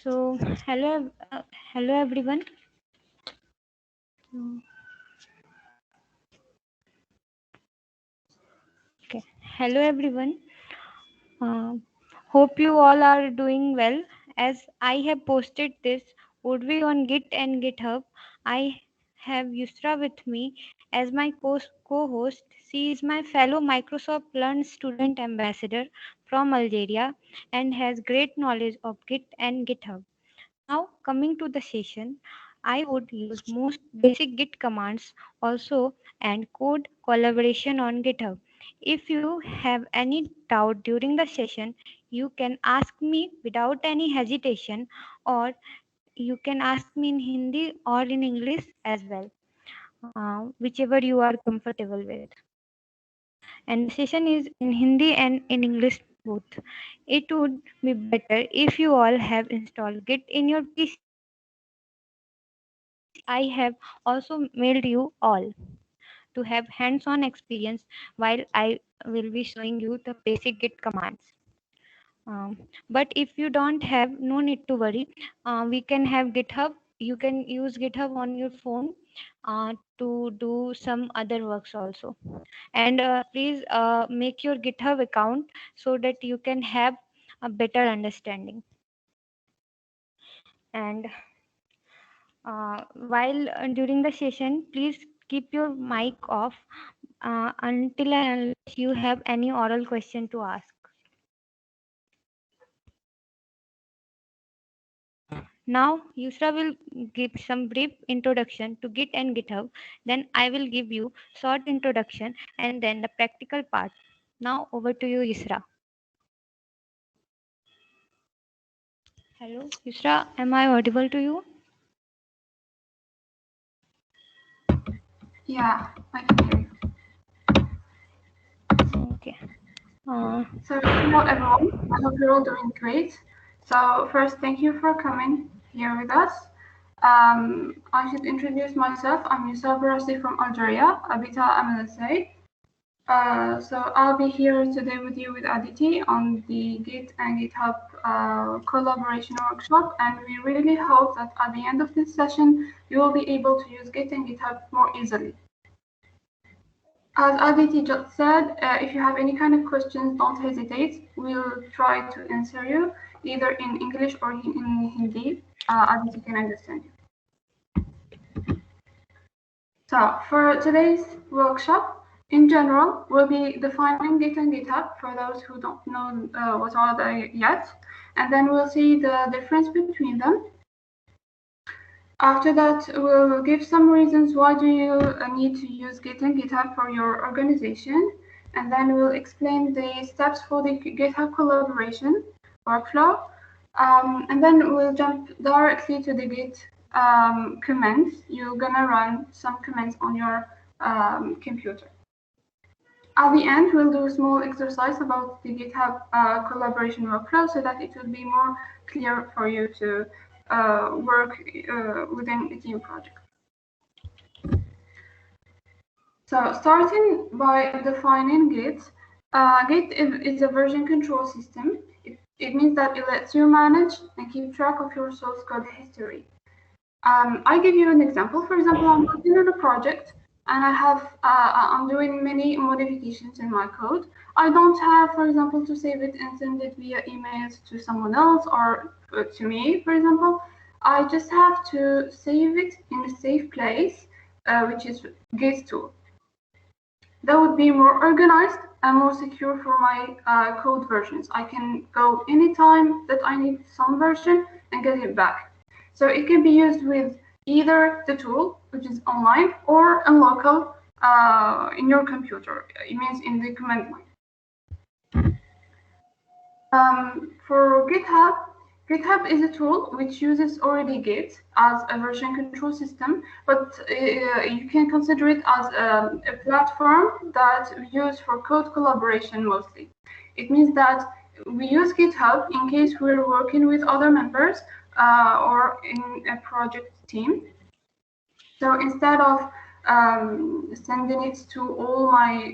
So, hello everyone. Mm, Okay, hello everyone. Uh, Hope you all are doing well. As I have posted this Woodway on Git and GitHub, I have Yusra with me as my co-host. She is my fellow Microsoft Learn student ambassador from Algeria and has great knowledge of Git and GitHub. Now, coming to the session, I would use most basic Git commands also and code collaboration on GitHub. If you have any doubt during the session, you can ask me without any hesitation, or you can ask me in Hindi or in English as well, whichever you are comfortable with. And the session is in Hindi and in English both. It would be better if you all have installed Git in your PC. I have also mailed you all to have hands-on experience while I will be showing you the basic Git commands. But if you don't have, no need to worry. We can have GitHub. You can use GitHub on your phone to do some other works also. And please make your GitHub account so that you can have a better understanding. And while during the session, please keep your mic off until and unless you have any oral question to ask. Now, Yusra will give some brief introduction to Git and GitHub. Then I will give you short introduction and then the practical part. Now over to you, Yusra. Hello, Yusra. Am I audible to you? Yeah, I can hear you. Okay. Uh, So, hello everyone. I hope you're all doing great. So, first, thank you for coming here with us. I should introduce myself. I'm Yusuf Barassi from Algeria, Abita MLSA. So, I'll be here today with you with Aditi on the Git and GitHub collaboration workshop. And we really hope that at the end of this session, you will be able to use Git and GitHub more easily. As Aditi just said, if you have any kind of questions, don't hesitate. We'll try to answer you either in English or in Hindi. Aditi can understand you. So for today's workshop, in general, we'll be defining Git and GitHub for those who don't know what are they yet, and then we'll see the difference between them. After that, we'll give some reasons why do you need to use Git and GitHub for your organization, and then we'll explain the steps for the GitHub collaboration workflow, and then we'll jump directly to the Git commands. You're gonna run some commands on your computer. At the end, we'll do a small exercise about the GitHub collaboration workflow so that it will be more clear for you to work within a team project. So starting by defining Git, Git is a version control system. It means that it lets you manage and keep track of your source code history. I give you an example. For example, I'm working on a project and I'm doing many modifications in my code. I don't have, for example, to save it and send it via emails to someone else or to me, for example. I just have to save it in a safe place, which is Git tool. That would be more organized and more secure for my code versions. I can go anytime that I need some version and get it back. So it can be used with either the tool, which is online, or in local in your computer. It means in the command line. For GitHub, GitHub is a tool which uses already Git as a version control system, but you can consider it as a platform that we use for code collaboration mostly. It means that we use GitHub in case we're working with other members or in a project team. So instead of sending it to all my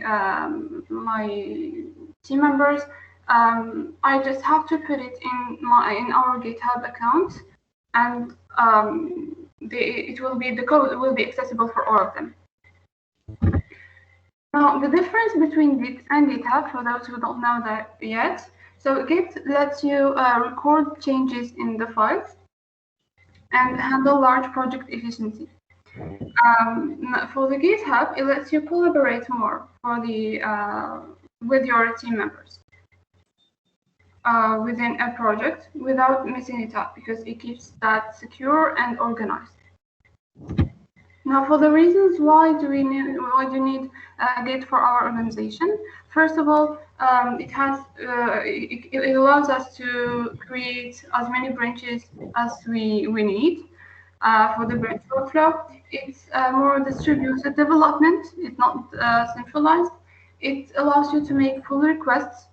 my team members, I just have to put it in our GitHub account, and the code will be accessible for all of them. Now, the difference between Git and GitHub, for those who don't know that yet, so Git lets you record changes in the files and handle large project efficiency. For the GitHub, it lets you collaborate more with your team members within a project without messing it up, because it keeps that secure and organized. Now, for the reasons why do you need Git for our organization? First of all, it allows us to create as many branches as we need for the branch workflow. It's more distributed development. It's not centralized. It allows you to make pull requests.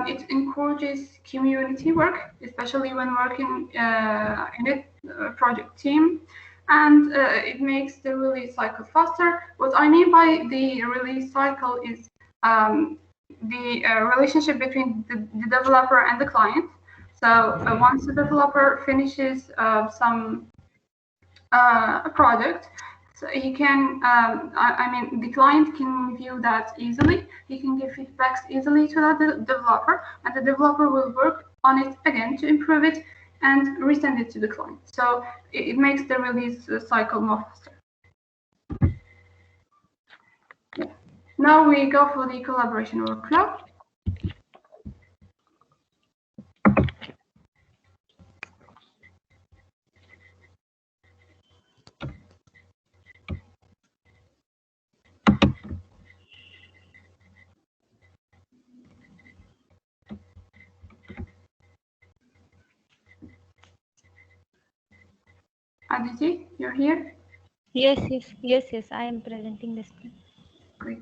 It encourages community work, especially when working in a project team, and it makes the release cycle faster. What I mean by the release cycle is the relationship between the developer and the client. So once the developer finishes some a project, so he can, I mean, the client can view that easily. He can give feedbacks easily to the developer, and the developer will work on it again to improve it and resend it to the client. So it makes the release cycle more faster. Yeah. Now we go for the collaboration workflow. Aditi, you're here? Yes, I am presenting this. Great.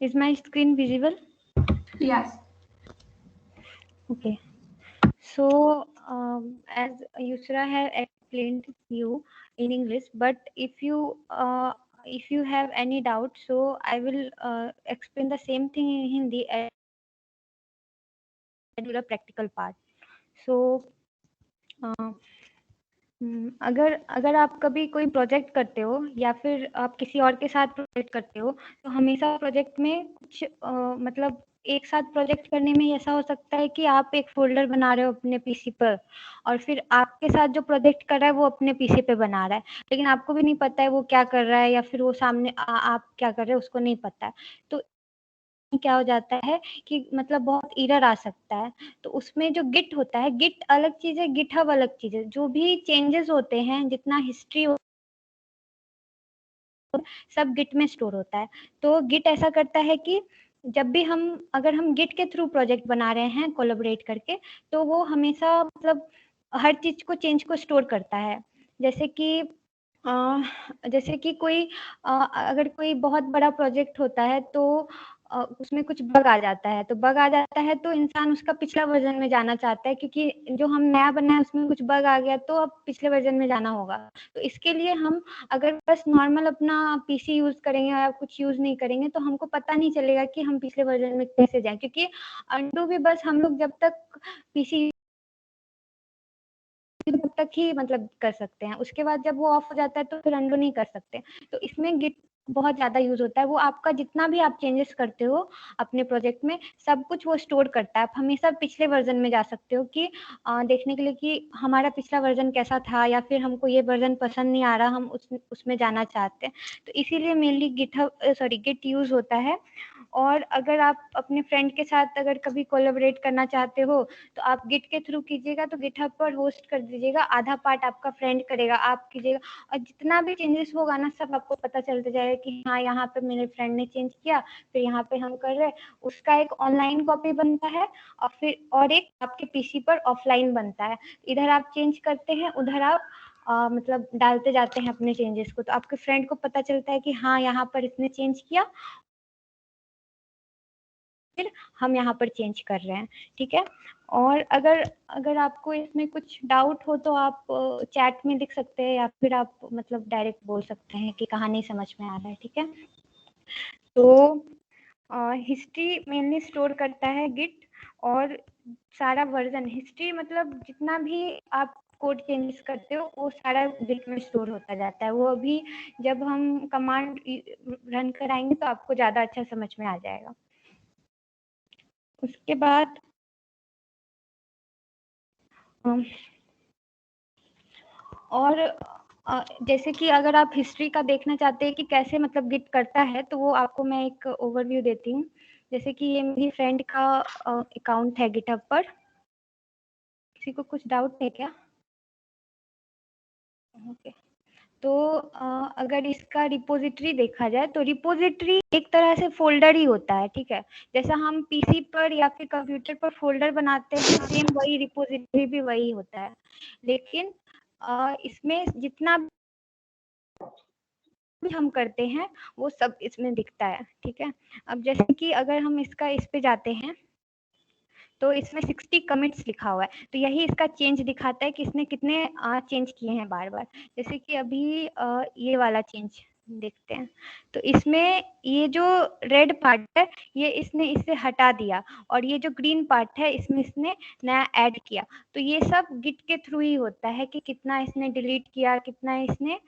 Is my screen visible? Yes. Okay. So, as Yusra have explained you in English, but if you have any doubt, so I will explain the same thing in Hindi and do the practical part. So, अगर अगर आप कभी कोई project करते हो या फिर आप किसी और के साथ प्रोजेक्ट करते हो, तो हमेशा प्रोजेक्ट में कुछ मतलब एक साथ प्रोजेक्ट करने में ऐसा हो सकता है कि आप एक फ़ोल्डर बना रहे हो अपने पीसी पर और फिर आपके साथ जो प्रोजेक्ट कर रहा है वो अपने पीसी पे बना रहा है, लेकिन आपको भी नहीं पता है वो क्या कर रहा है या फिर वो सामने आप क्या कर रहे हो उसको नहीं पता है। तो क्या हो जाता है कि मतलब बहुत एरर आ सकता है। तो उसमें जो गिट होता है, गिट अलग चीज़ है, गिटहब अलग चीज़ है। जो भी चेंजेस होते हैं, जितना हिस्ट्री सब गिट में स्टोर होता है। तो गिट ऐसा करता है कि जब भी अगर हम गिट के थ्रू प्रोजेक्ट बना रहे हैं कोलैबोरेट करके, तो वो हमेशा मतलब हर चीज़ को चेंज को स्टोर करता है। जैसे कि कोई अगर कोई बहुत बड़ा प्रोजेक्ट होता है तो उसमें कुछ बग आ जाता है, तो इंसान उसका पिछला वर्ज़न में जाना चाहता है, क्योंकि जो हम नया बनाए हैं उसमें कुछ बग आ गया तो अब पिछले वर्ज़न में जाना होगा। तो इसके लिए हम अगर बस नॉर्मल अपना पीसी यूज़ करेंगे या कुछ यूज़ नहीं करेंगे तो हमको पता नहीं चलेगा कि हम पिछले वर्ज़न में कैसे जाएँ, क्योंकि अंडू भी बस हम लोग जब तक पीसी तब तक ही मतलब कर सकते हैं। उसके बाद जब वो ऑफ हो जाता है तो फिर अंडू नहीं कर सकते। तो इसमें गिट बहुत ज़्यादा यूज़ होता है। वो आपका जितना भी आप चेंजेस करते हो अपने प्रोजेक्ट में, सब कुछ वो स्टोर करता है। आप हमेशा पिछले वर्ज़न में जा सकते हो कि देखने के लिए कि हमारा पिछला वर्ज़न कैसा था या फिर हमको ये वर्ज़न पसंद नहीं आ रहा, हम उसमें जाना चाहते हैं। तो इसीलिए मेनली गिट यूज़ होता है। और अगर आप अपने फ्रेंड के साथ अगर कभी कोलैबोरेट करना चाहते हो, तो आप गिट के थ्रू कीजिएगा, तो गिटहब पर होस्ट कर दीजिएगा, आधा पार्ट आपका फ्रेंड करेगा, आप कीजिएगा, और जितना भी चेंजेस होगा ना सब आपको पता चलता जाएगा कि हाँ यहाँ पे मेरे फ्रेंड ने चेंज किया, फिर यहाँ पे हम कर रहे हैं। उसका एक ऑनलाइन कॉपी बनता है और एक आपके पीसी पर ऑफलाइन बनता है। इधर आप चेंज करते हैं, उधर आप मतलब डालते जाते हैं अपने चेंजेस को, तो आपके फ्रेंड को पता चलता है कि हाँ यहाँ पर इसने चेंज किया, फिर हम यहाँ पर चेंज कर रहे हैं। ठीक है। और अगर अगर आपको इसमें कुछ डाउट हो तो आप चैट में लिख सकते हैं, या फिर आप मतलब डायरेक्ट बोल सकते हैं कि कहाँ नहीं समझ में आ रहा है। ठीक है, तो हिस्ट्री मेनली स्टोर करता है गिट, और सारा वर्जन हिस्ट्री मतलब जितना भी आप कोड चेंजेस करते हो वो सारा गिट में स्टोर होता जाता है। वो अभी जब हम कमांड रन कराएंगे तो आपको ज़्यादा अच्छा समझ में आ जाएगा। उसके बाद और जैसे कि अगर आप हिस्ट्री का देखना चाहते हैं कि कैसे मतलब गिट करता है, तो वो आपको मैं एक ओवरव्यू देती हूँ। जैसे कि ये मेरी फ्रेंड का अकाउंट है गिटहब पर। किसी को कुछ डाउट है क्या? ओके, तो अगर इसका रिपोजिटरी देखा जाए तो रिपोजिटरी एक तरह से फोल्डर ही होता है। ठीक है, जैसा हम पीसी पर या फिर कंप्यूटर पर फोल्डर बनाते हैं, सेम वही रिपोजिटरी भी वही होता है। लेकिन इसमें जितना भी हम करते हैं वो सब इसमें दिखता है। ठीक है, अब जैसे कि अगर हम इसका इस पे जाते हैं तो इसमें 60 कमिट्स लिखा हुआ है, तो यही इसका चेंज दिखाता है कि इसने कितने चेंज किए हैं बार बार। जैसे कि अभी ये वाला चेंज देखते हैं, तो इसमें ये जो रेड पार्ट है ये इसने इससे हटा दिया, और ये जो ग्रीन पार्ट है इसमें इसने नया ऐड किया। तो ये सब गिट के थ्रू ही होता है कि कितना इसने डिलीट किया, कितना इसने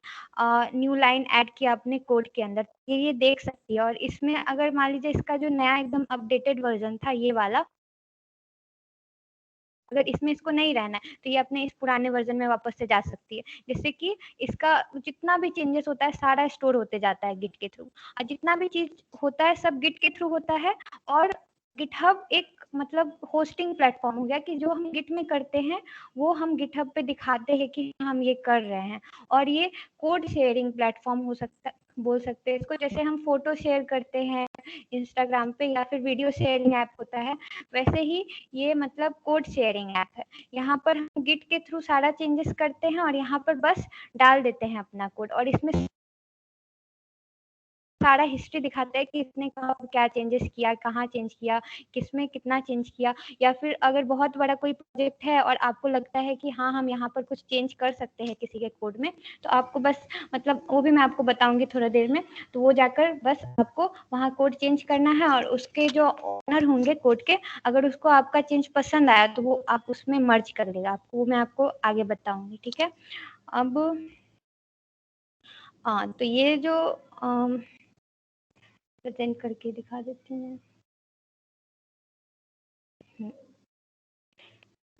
न्यू लाइन ऐड किया अपने कोड के अंदर, ये देख सकती है। और इसमें अगर मान लीजिए इसका जो नया एकदम अपडेटेड वर्जन था ये वाला, अगर इसमें इसको नहीं रहना है तो ये अपने इस पुराने वर्जन में वापस से जा सकती है, जिससे कि इसका जितना भी चेंजेस होता है सारा स्टोर होते जाता है गिट के थ्रू। और जितना भी चीज होता है सब गिट के थ्रू होता है। और गिटहब एक मतलब होस्टिंग प्लेटफॉर्म हो गया कि जो हम गिट में करते हैं वो हम गिटहब पे दिखाते हैं कि हम ये कर रहे हैं। और ये कोड शेयरिंग प्लेटफॉर्म हो सकता बोल सकते हैं इसको। जैसे हम फोटो शेयर करते हैं इंस्टाग्राम पे या फिर वीडियो शेयरिंग ऐप होता है, वैसे ही ये मतलब कोड शेयरिंग ऐप है। यहाँ पर हम गिट के थ्रू सारा चेंजेस करते हैं और यहाँ पर बस डाल देते हैं अपना कोड, और इसमें सारा हिस्ट्री दिखाता है कि इसने कहाँ क्या चेंजेस किया, कहाँ चेंज किया, किसमें कितना चेंज किया। या फिर अगर बहुत बड़ा कोई प्रोजेक्ट है और आपको लगता है कि हाँ हम यहाँ पर कुछ चेंज कर सकते हैं किसी के कोड में, तो आपको बस मतलब वो भी मैं आपको बताऊंगी थोड़ा देर में, तो वो जाकर बस आपको वहाँ कोड चेंज करना है। और उसके जो ओनर होंगे कोड के, अगर उसको आपका चेंज पसंद आया तो वो आप उसमें मर्ज कर देगा आपको, वो मैं आपको आगे बताऊंगी। ठीक है, अब हाँ, तो ये जो प्रेजेंट करके दिखा देती हूँ।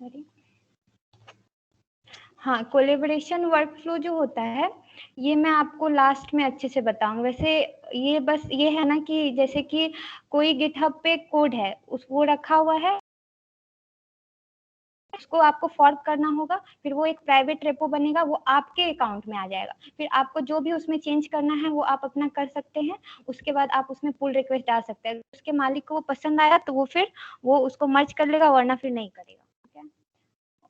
सॉरी, हाँ, कोलेबोरेशन वर्कफ्लो जो होता है ये मैं आपको लास्ट में अच्छे से बताऊंगी। वैसे ये बस ये है ना कि जैसे कि कोई गिटहब पे कोड है उस वो रखा हुआ है, उसको आपको फॉर्क करना होगा, फिर वो एक प्राइवेट रेपो बनेगा, वो आपके अकाउंट में आ जाएगा। फिर आपको जो भी उसमें चेंज करना है वो आप अपना कर सकते हैं। उसके बाद आप उसमें पुल रिक्वेस्ट डाल सकते हैं। उसके मालिक को वो पसंद आया तो वो फिर वो उसको मर्ज कर लेगा, वरना फिर नहीं करेगा। ठीक है,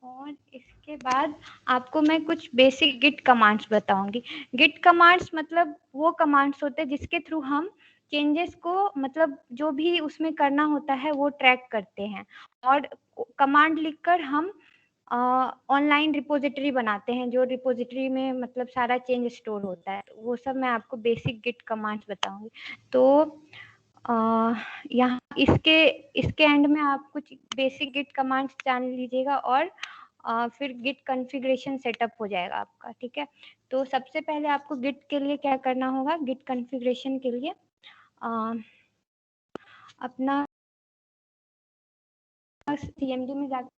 और इसके बाद आपको मैं कुछ बेसिक गिट कमांड्स बताऊंगी। गिट कमांड्स मतलब वो कमांड्स होते हैं जिसके थ्रू हम चेंजेस को मतलब जो भी उसमें करना होता है वो ट्रैक करते हैं। और कमांड लिखकर हम ऑनलाइन रिपोजिटरी बनाते हैं, जो रिपोजिटरी में मतलब सारा चेंज स्टोर होता है। वो सब मैं आपको बेसिक गिट कमांड्स बताऊंगी। तो यहाँ इसके इसके एंड में आप कुछ बेसिक गिट कमांड्स जान लीजिएगा, और फिर गिट कॉन्फ़िगरेशन सेटअप हो जाएगा आपका। ठीक है, तो सबसे पहले आपको गिट के लिए क्या करना होगा, गिट कॉन्फ़िगरेशन के लिए अपना सीएमडी में जाकर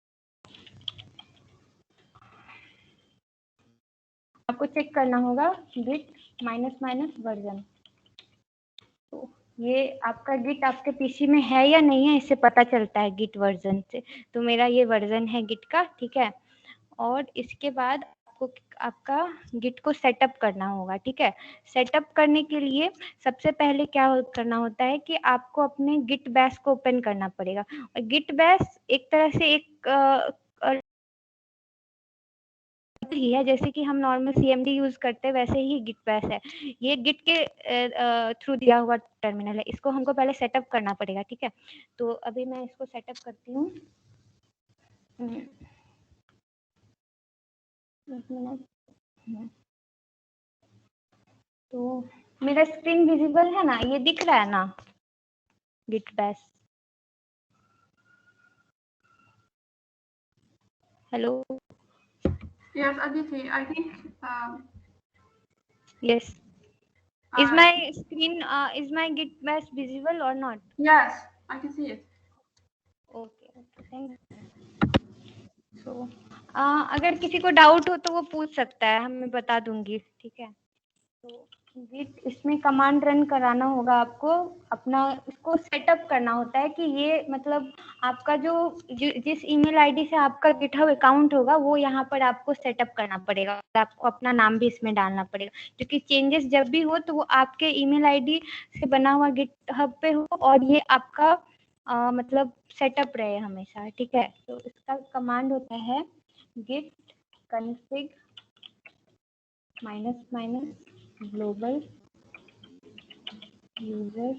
आपको चेक करना होगा गिट -- वर्जन। तो ये आपका गिट आपके पीसी में है या नहीं है इससे पता चलता है गिट वर्जन से। तो मेरा ये वर्जन है गिट का। ठीक है, और इसके बाद आपको आपका गिट को सेटअप करना होगा। ठीक है, सेटअप करने के लिए सबसे पहले क्या करना होता है कि आपको अपने गिट बैश को ओपन करना पड़ेगा। और गिट बैश एक तरह से एक ही है, जैसे कि हम नॉर्मल सीएमडी यूज करते हैं वैसे ही गिट बैश है। ये गिट के थ्रू दिया हुआ टर्मिनल है, इसको हमको पहले सेटअप करना पड़ेगा। ठीक है, तो अभी मैं इसको सेटअप करती हूँ। एक मिनट। तो मेरा स्क्रीन विजिबल है ना, ये दिख रहा है ना git bash? Hello? Yes, Aditi, I think Yes. Is uh, my screen is my git bash visible or not? yes, I can see it. Okay, thank you. So अगर किसी को डाउट हो तो वो पूछ सकता है, मैं बता दूंगी, ठीक है? तो गिट इसमें कमांड रन कराना होगा आपको, अपना इसको सेटअप करना होता है कि ये मतलब आपका जो जिस ईमेल आईडी से आपका गिटहब अकाउंट होगा वो यहाँ पर आपको सेटअप करना पड़ेगा, आपको अपना नाम भी इसमें डालना पड़ेगा, क्योंकि चेंजेस जब भी हो तो वो आपके ईमेल आईडी से बना हुआ गिटहब पे हो और ये आपका मतलब सेटअप रहे हमेशा, ठीक है? तो इसका कमांड होता है git config --- global user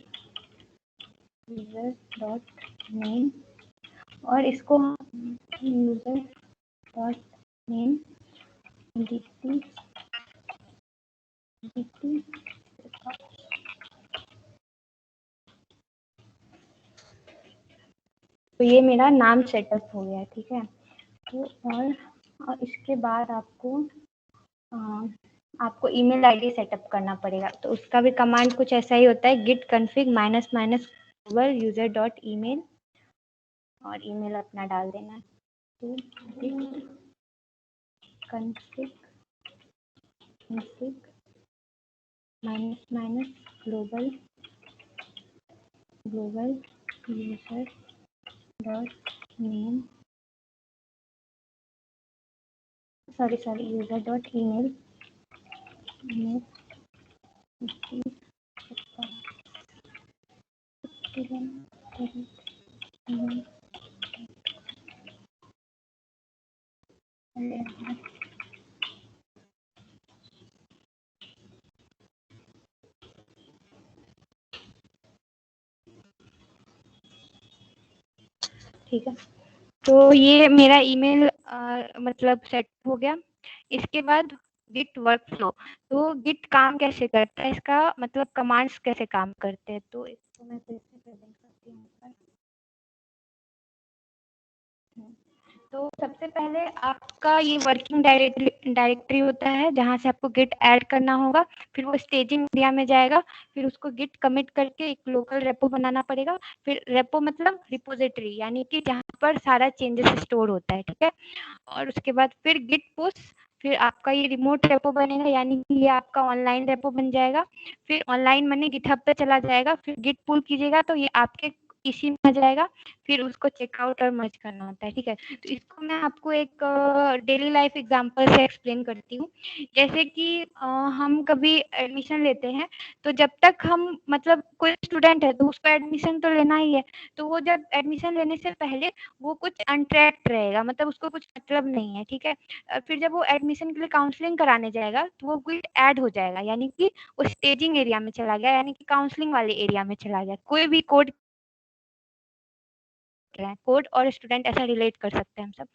dot name, और इसको यूजर डॉट नेम dt तो ये मेरा नाम सेटअप हो गया, ठीक है? तो और इसके बाद आपको ईमेल आईडी सेटअप करना पड़ेगा, तो उसका भी कमांड कुछ ऐसा ही होता है git config -- user dot email, और ईमेल अपना डाल देना है। तो git config global user dot name, sorry user dot email ठीक है? तो ये मेरा ईमेल मतलब सेट हो गया। इसके बाद गिट वर्कफ्लो, तो गिट काम कैसे करता है, इसका मतलब कमांड्स कैसे काम करते हैं, तो इसको मैं फिर से प्रेजेंट करती हूँ। तो सबसे पहले आपका ये वर्किंग डायरेक्टरी होता है जहाँ से आपको गिट ऐड करना होगा, फिर वो स्टेजिंग एरिया में जाएगा, फिर उसको गिट कमिट करके एक लोकल रेपो बनाना पड़ेगा, फिर रेपो मतलब रिपोजिटरी यानी कि जहाँ पर सारा चेंजेस स्टोर होता है, ठीक है? और उसके बाद फिर गिट पुश, फिर आपका ये रिमोट रेपो बनेगा यानी कि ये आपका ऑनलाइन रेपो बन जाएगा, फिर ऑनलाइन मनी गिटहब पे चला जाएगा, फिर गिट पुल कीजिएगा तो ये आपके इसी में आ जाएगा, फिर उसको चेकआउट और मर्ज करना होता है, ठीक है? तो इसको मैं आपको एक डेली लाइफ एग्जांपल से एक्सप्लेन करती हूँ। जैसे कि हम कभी एडमिशन लेते हैं, तो जब तक हम मतलब कोई स्टूडेंट है तो उसको एडमिशन तो लेना ही है, तो वो जब एडमिशन लेने से पहले वो कुछ अनट्रैक्ड रहेगा, मतलब उसको कुछ मतलब नहीं है, ठीक है? फिर जब वो एडमिशन के लिए काउंसलिंग कराने जाएगा तो वो गिट ऐड हो जाएगा, यानी कि वो स्टेजिंग एरिया में चला गया, यानी कि काउंसलिंग वाले एरिया में चला गया। कोई भी कोड और स्टूडेंट ऐसा रिलेट कर सकते हैं हम सब।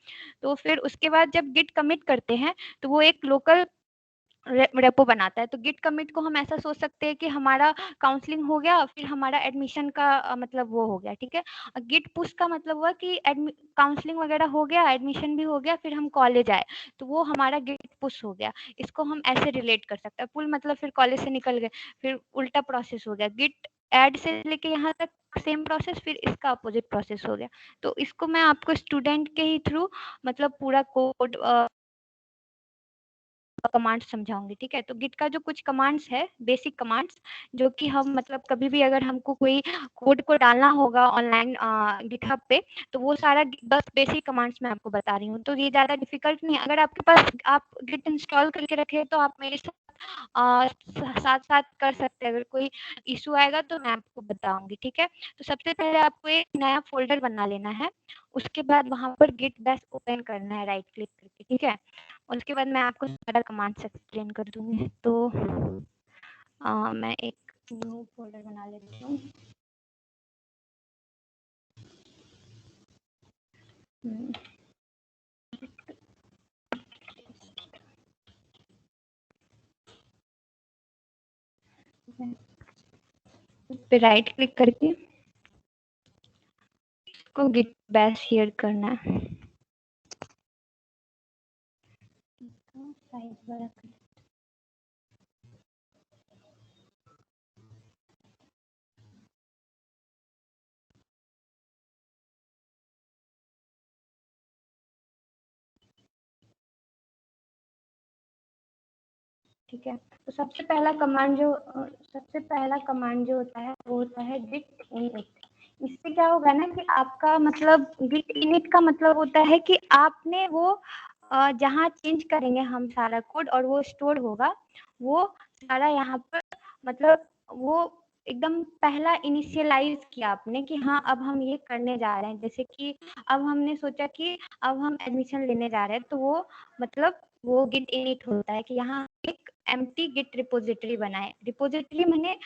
तो फिर उसके बाद जब गिट कमिट करते हैं तो वो एक लोकल रेपो बनाता है। तो गिट कमिट को हम ऐसा सोच सकते हैं कि हमारा काउंसलिंग हो गया, फिर हमारा एडमिशन का मतलब वो हो गया, ठीक है? गिट पुश का मतलब हुआ कि काउंसलिंग वगैरह हो गया, एडमिशन भी हो गया, फिर हम कॉलेज आए, तो वो हमारा गिट पुश हो गया। इसको हम ऐसे रिलेट कर सकते हैं। पुल मतलब फिर कॉलेज से निकल गए, फिर उल्टा प्रोसेस हो गया, गिट ऐड से लेके यहाँ तक सेम प्रोसेस, फिर इसका अपोजिट प्रोसेस हो गया। तो इसको मैं आपको स्टूडेंट के ही थ्रू मतलब पूरा कोड कमांड्स समझाऊंगी, ठीक है? तो गिट का जो कुछ कमांड्स है, बेसिक कमांड्स, जो कि हम मतलब कभी भी अगर हमको कोई कोड को डालना होगा ऑनलाइन गिटहब पे, तो वो सारा 10 बेसिक कमांड्स मैं आपको बता रही हूँ। तो ये ज़्यादा डिफिकल्ट नहीं है, अगर आपके पास आप गिट इंस्टॉल करके रखे तो आप मेरे साथ साथ कर सकते हैं। अगर कोई इशू आएगा तो मैं आपको बताऊंगी, ठीक है? तो सबसे पहले आपको एक नया फोल्डर बना लेना है, उसके बाद वहां पर गिट बैश ओपन करना है राइट क्लिक करके, ठीक है? उसके बाद मैं आपको सारा कमांड्स एक्सप्लेन कर दूंगी। तो मैं एक न्यू फोल्डर बना लेती हूँ। पे राइट क्लिक करके इसको गिट बैश शेयर करना है। साइज बड़ा कर, ठीक है। तो सबसे पहला कमांड जो होता है वो होता है गिट इनिट। इससे क्या होगा ना कि आपका मतलब गिट इनिट का मतलब होता है कि आपने वो जहाँ चेंज करेंगे हम सारा कोड और वो स्टोर होगा, वो सारा यहाँ पर मतलब वो एकदम पहला इनिशियलाइज किया आपने कि हाँ अब हम ये करने जा रहे हैं। जैसे कि अब हमने सोचा कि अब हम एडमिशन लेने जा रहे हैं, तो वो मतलब वो गिट इनिट होता है कि यहाँ एक एम्प्टी गिट रिपोजिटरी बनाए। रिपोजिटरी मैंने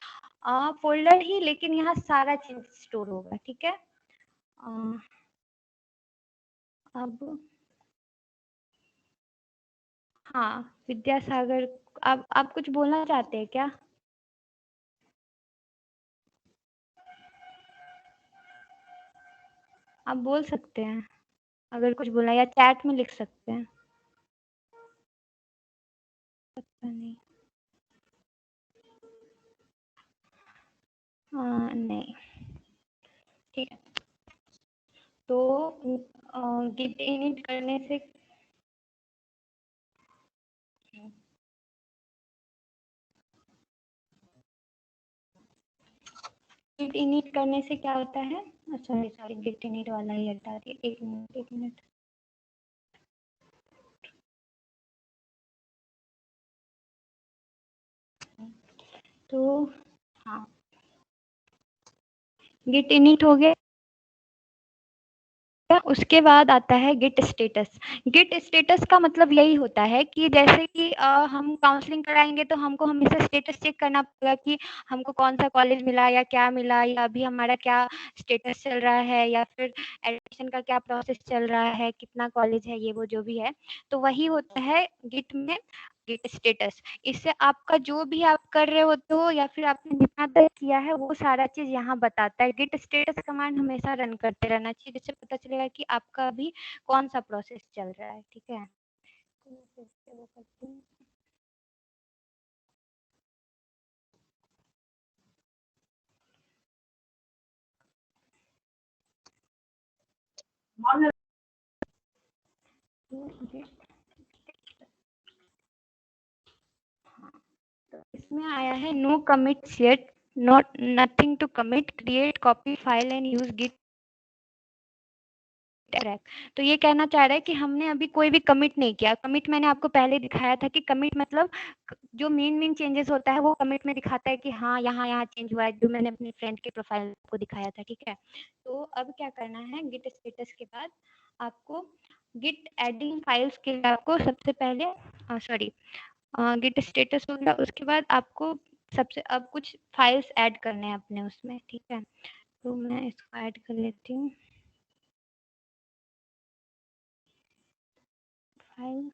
फोल्डर ही, लेकिन यहाँ सारा चीज स्टोर होगा, ठीक है। अब हाँ विद्यासागर, आप कुछ बोलना चाहते हैं क्या? आप बोल सकते हैं अगर कुछ बोलना, या चैट में लिख सकते हैं। पता नहीं। नहीं, ठीक है। तो गिट इनिट करने से गिट इनिट करने से क्या होता है? सॉरी सॉरी, गिट इनिट वाला ही हटा दिया। एक मिनट एक मिनट। तो हाँ, गिट इनिट हो गया। उसके बाद आता है गिट स्टेटस। गिट स्टेटस का मतलब यही होता है कि जैसे कि हम काउंसलिंग कराएंगे तो हमको हमेशा स्टेटस चेक करना पड़ेगा कि हमको कौन सा कॉलेज मिला या क्या मिला, या अभी हमारा क्या स्टेटस चल रहा है, या फिर एडमिशन का क्या प्रोसेस चल रहा है, कितना कॉलेज है, ये वो जो भी है। तो वही होता है गिट में गिट स्टेटस। इससे आपका जो भी आप कर रहे होते हो या फिर आपने जितना तक किया है वो सारा चीज यहाँ बताता है। गिट स्टेटस कमांड हमेशा रन करते रहना चाहिए, जिससे पता चलेगा कि आपका अभी कौन सा प्रोसेस चल रहा है, ठीक है। तो फिर से वो करती हूँ। तो इसमें आया है no commits yet, not nothing to commit, create copy file and use git track. तो ये कहना चाह रहा है कि हमने अभी कोई भी कमिट नहीं किया। कमिट मैंने आपको पहले दिखाया था कि कमिट मतलब जो मेन मेन चेंजेस होता है वो कमिट में दिखाता है कि हाँ यहाँ यहाँ चेंज हुआ है, जो मैंने अपने फ्रेंड के प्रोफाइल को दिखाया था, ठीक है। तो अब क्या करना है, गिट स्टेटस के बाद आपको गिट एडिंग फाइल्स के लिए आपको सबसे पहले सॉरी गिट स्टेटस हो गया, उसके बाद आपको सबसे अब कुछ फाइल्स ऐड करने हैं अपने उसमें, ठीक है। तो मैं इसको ऐड कर लेती हूँ फाइल।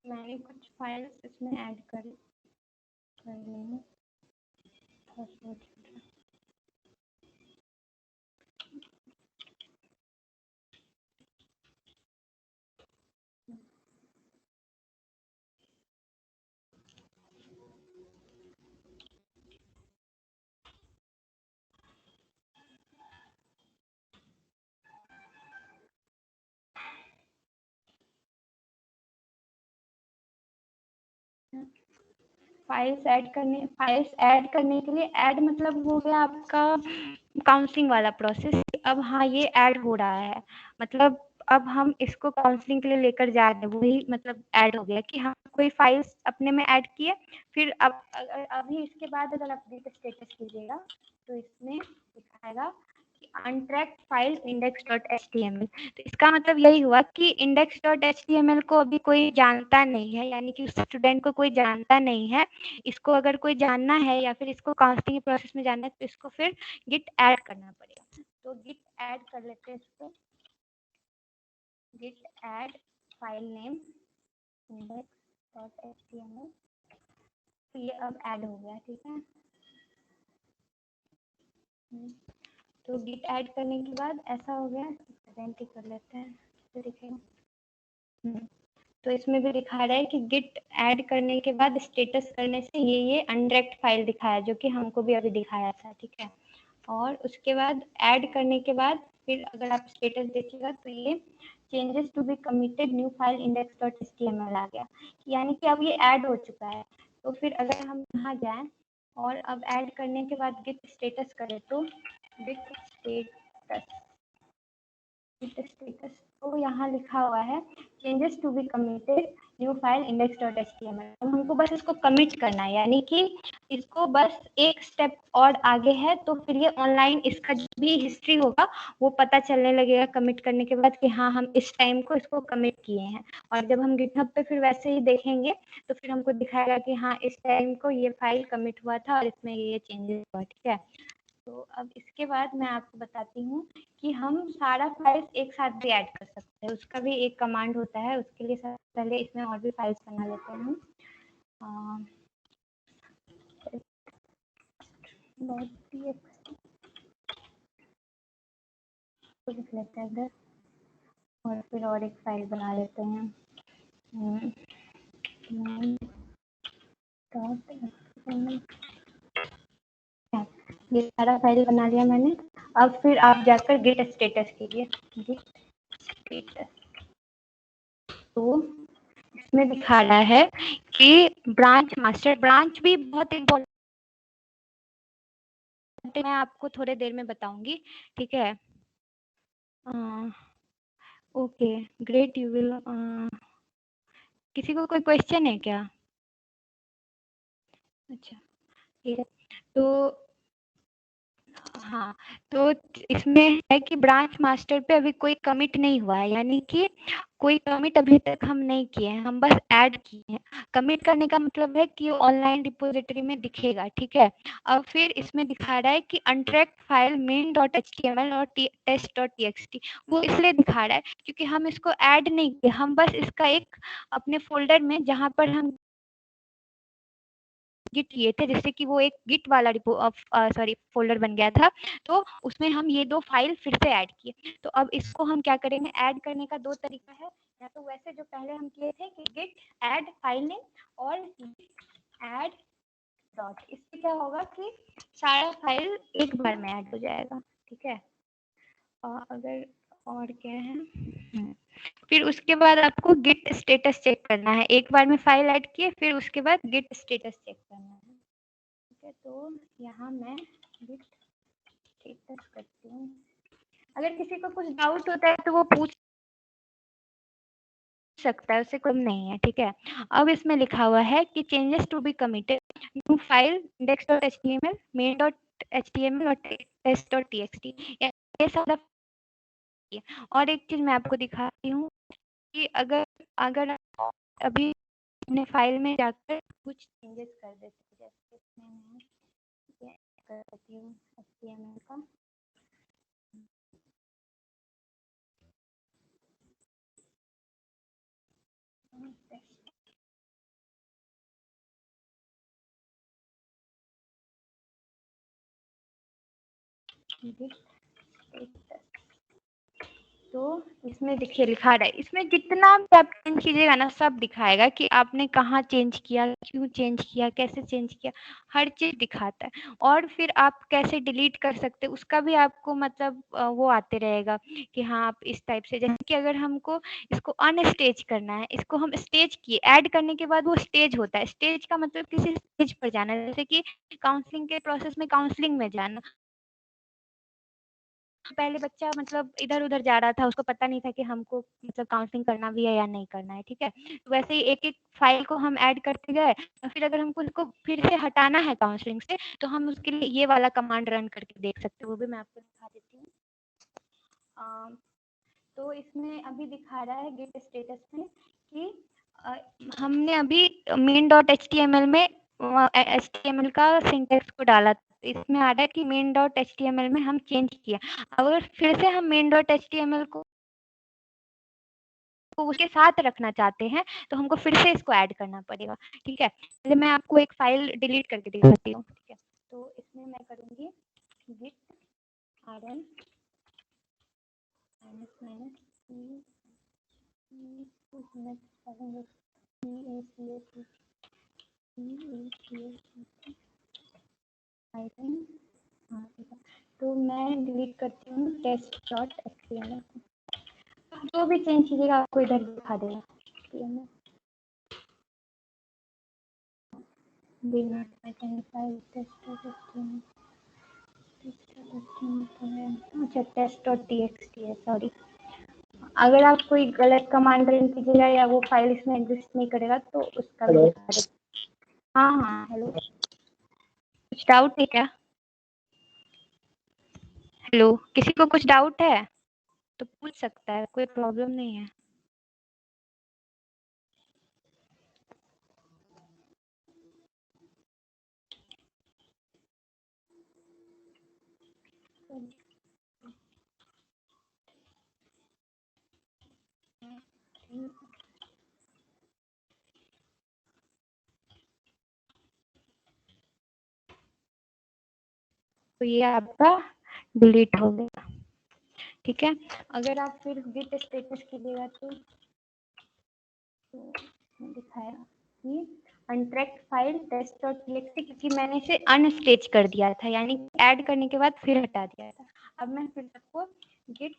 मैंने कुछ फाइल्स इसमें ऐड कर ली हूँ। फाइल्स ऐड करने के लिए, ऐड मतलब हो गया आपका काउंसलिंग वाला प्रोसेस। अब हाँ ये ऐड हो रहा है, मतलब अब हम इसको काउंसलिंग के लिए लेकर जा रहे हैं, वही मतलब ऐड हो गया कि हम कोई फाइल्स अपने में ऐड किए। फिर अब अगर अभी इसके बाद अगर आप गिट स्टेटस कीजिएगा तो इसमें दिखाएगा कि untracked file index.html। तो इसका मतलब यही हुआ कि index.html को अभी कोई जानता नहीं है, यानी कि उस स्टूडेंट को कोई जानता नहीं है। इसको अगर कोई जानना है या फिर इसको काउंसलिंग प्रोसेस में जानना है तो इसको फिर गिट ऐड करना पड़ेगा। तो गिट ऐड कर लेते हैं इसको, Git add file name index.html। तो ये अब ऐड हो गया, ठीक है। तो गिट ऐड करने के बाद ऐसा हो गया, प्रेजेंट ही कर लेते हैं तो दिखेगा। तो इसमें भी दिखा रहा है कि गिट ऐड करने के बाद स्टेटस करने से ये अनट्रैक्ड फाइल दिखाया, जो कि हमको भी अभी दिखाया था, ठीक है। और उसके बाद ऐड करने के बाद फिर अगर आप स्टेटस देखिएगा तो ये changes to be committed new file index.html आ गया, यानी कि अब ये ऐड हो चुका है। तो फिर अगर हम यहाँ जाएं और अब ऐड करने के बाद गिट स्टेटस करें तो गिट स्टेटस तो यहाँ लिखा हुआ है changes to be committed new file index.html। हमको बस इसको कमिट करना है, यानी कि इसको बस एक स्टेप और आगे है, तो फिर ये ऑनलाइन इसका जो भी हिस्ट्री होगा वो पता चलने लगेगा कमिट करने के बाद कि हाँ हम इस टाइम को इसको कमिट किए हैं। और जब हम गिटहब पे फिर वैसे ही देखेंगे तो फिर हमको दिखाएगा कि हाँ इस टाइम को ये फाइल कमिट हुआ था और इसमें ये चेंजेस हुआ, ठीक है। तो अब इसके बाद मैं आपको बताती हूँ कि हम सारा फाइल्स एक साथ भी ऐड कर सकते हैं। उसका भी एक कमांड होता है, उसके लिए सबसे पहले इसमें और भी फाइल्स बना लेते हैं। तो लिख लेते हैं इधर और फिर और एक फाइल बना लेते हैं। ये सारा फाइल बना लिया मैंने। अब फिर आप जाकर गेट स्टेटस कीजिए, गेट स्टेटस। तो इसमें दिखा रहा है कि ब्रांच मास्टर, ब्रांच भी बहुत इम्पोर्टेंट, मैं आपको थोड़े देर में बताऊंगी, ठीक है। ओके ग्रेट, यू विल, किसी को कोई क्वेश्चन है क्या? अच्छा ठीक है। तो हाँ, तो इसमें है कि ब्रांच मास्टर पे अभी कोई कमिट नहीं हुआ है, यानी कि कोई कमिट अभी तक हम नहीं किए हैं, हम बस ऐड किए हैं। कमिट करने का मतलब है कि ऑनलाइन रिपोजिटरी में दिखेगा, ठीक है। अब फिर इसमें दिखा रहा है कि अनट्रैक्ड फाइल main.html और test.txt, वो इसलिए दिखा रहा है क्योंकि हम इसको ऐड नहीं किए, हम बस इसका एक अपने फोल्डर में जहाँ पर हम गिट किए थे, जैसे कि वो एक गिट वाला सॉरी फोल्डर बन गया था, तो उसमें हम ये दो फाइल फिर से ऐड किए। तो अब इसको हम क्या करेंगे, ऐड करने का दो तरीका है, या तो वैसे जो पहले हम किए थे कि गिट ऐड फाइल नेम और ऐड डॉट, इससे क्या होगा कि सारा फाइल एक बार में ऐड हो जाएगा, ठीक है। अगर और क्या है, फिर उसके बाद आपको गिट स्टेटस चेक करना है, एक बार में फाइल ऐड किए फिर उसके बाद गिट स्टेटस चेक करना है, ठीक है। तो यहाँ मैं गिट स्टेटस करती हूँ। अगर किसी को कुछ डाउट होता है तो वो पूछ सकता है, उससे कोई नहीं है, ठीक है। अब इसमें लिखा हुआ है कि changes to be committed new file index.html main.html और test.txt, ये सारा। और एक चीज मैं आपको दिखाती हूँ कि अगर अगर अभी अपने फाइल में जाकर कुछ चेंजेस कर देते हैं, जैसे इसमें मैं ये करती हूँ HTML का, तो इसमें देखिए लिखा रहा है, इसमें जितना भी आप चेंज कीजिएगा ना सब दिखाएगा कि आपने कहाँ चेंज किया, क्यों चेंज किया, कैसे चेंज किया, हर चीज दिखाता है। और फिर आप कैसे डिलीट कर सकते हैं उसका भी आपको मतलब वो आते रहेगा कि हाँ आप इस टाइप से, जैसे कि अगर हमको इसको अनस्टेज करना है, इसको हम स्टेज किए, ऐड करने के बाद वो स्टेज होता है, स्टेज का मतलब किसी स्टेज पर जाना, जैसे कि काउंसलिंग के प्रोसेस में काउंसलिंग में जाना। पहले बच्चा मतलब इधर उधर जा रहा था, उसको पता नहीं था कि हमको मतलब काउंसलिंग करना भी है या नहीं करना है, ठीक है। तो वैसे ही एक एक फाइल को हम ऐड करते गए, और फिर अगर हमको उसको फिर से हटाना है काउंसलिंग से, तो हम उसके लिए ये वाला कमांड रन करके देख सकते हैं, वो भी मैं आपको दिखा देती हूँ। तो इसमें अभी दिखा रहा है गिट स्टेटस में कि हमने अभी मेन डॉट एचटीएमएल में एचटीएमएल का सिंटैक्स को डाला, इसमें आ रहा है कि मेन डॉट एचटीएमएल में हम चेंज किया। अगर फिर से हम मेन डॉट एचटीएमएल को उसके साथ रखना चाहते हैं तो हमको फिर से इसको ऐड करना पड़ेगा। ठीक है, पहले मैं आपको एक फाइल डिलीट करके दिखाती हूँ। ठीक है, तो इसमें मैं करूँगी git rm तो मैं डिलीट करती हूँ test.html, जो भी चेंज कीजिएगा आपको इधर दिखा देगा। अच्छा test.txt है, सॉरी। अगर आप कोई गलत कमांड रन कीजिएगा या वो फाइल इसमें एग्जिस्ट नहीं करेगा तो उसका भी दिखा देगा। हाँ, हेलो, कुछ डाउट है क्या? हेलो, किसी को कुछ डाउट है तो पूछ सकता है, कोई प्रॉब्लम नहीं है। तो ये आपका डिलीट हो गया। ठीक है, अगर आप फिर गिट स्टेटस कीजिएगा तो दिखाया कि अनट्रैक्ड फाइल test.txt, क्योंकि मैंने इसे अनस्टेज कर दिया था, यानी ऐड करने के बाद फिर हटा दिया था। अब मैं फिर सबको गिट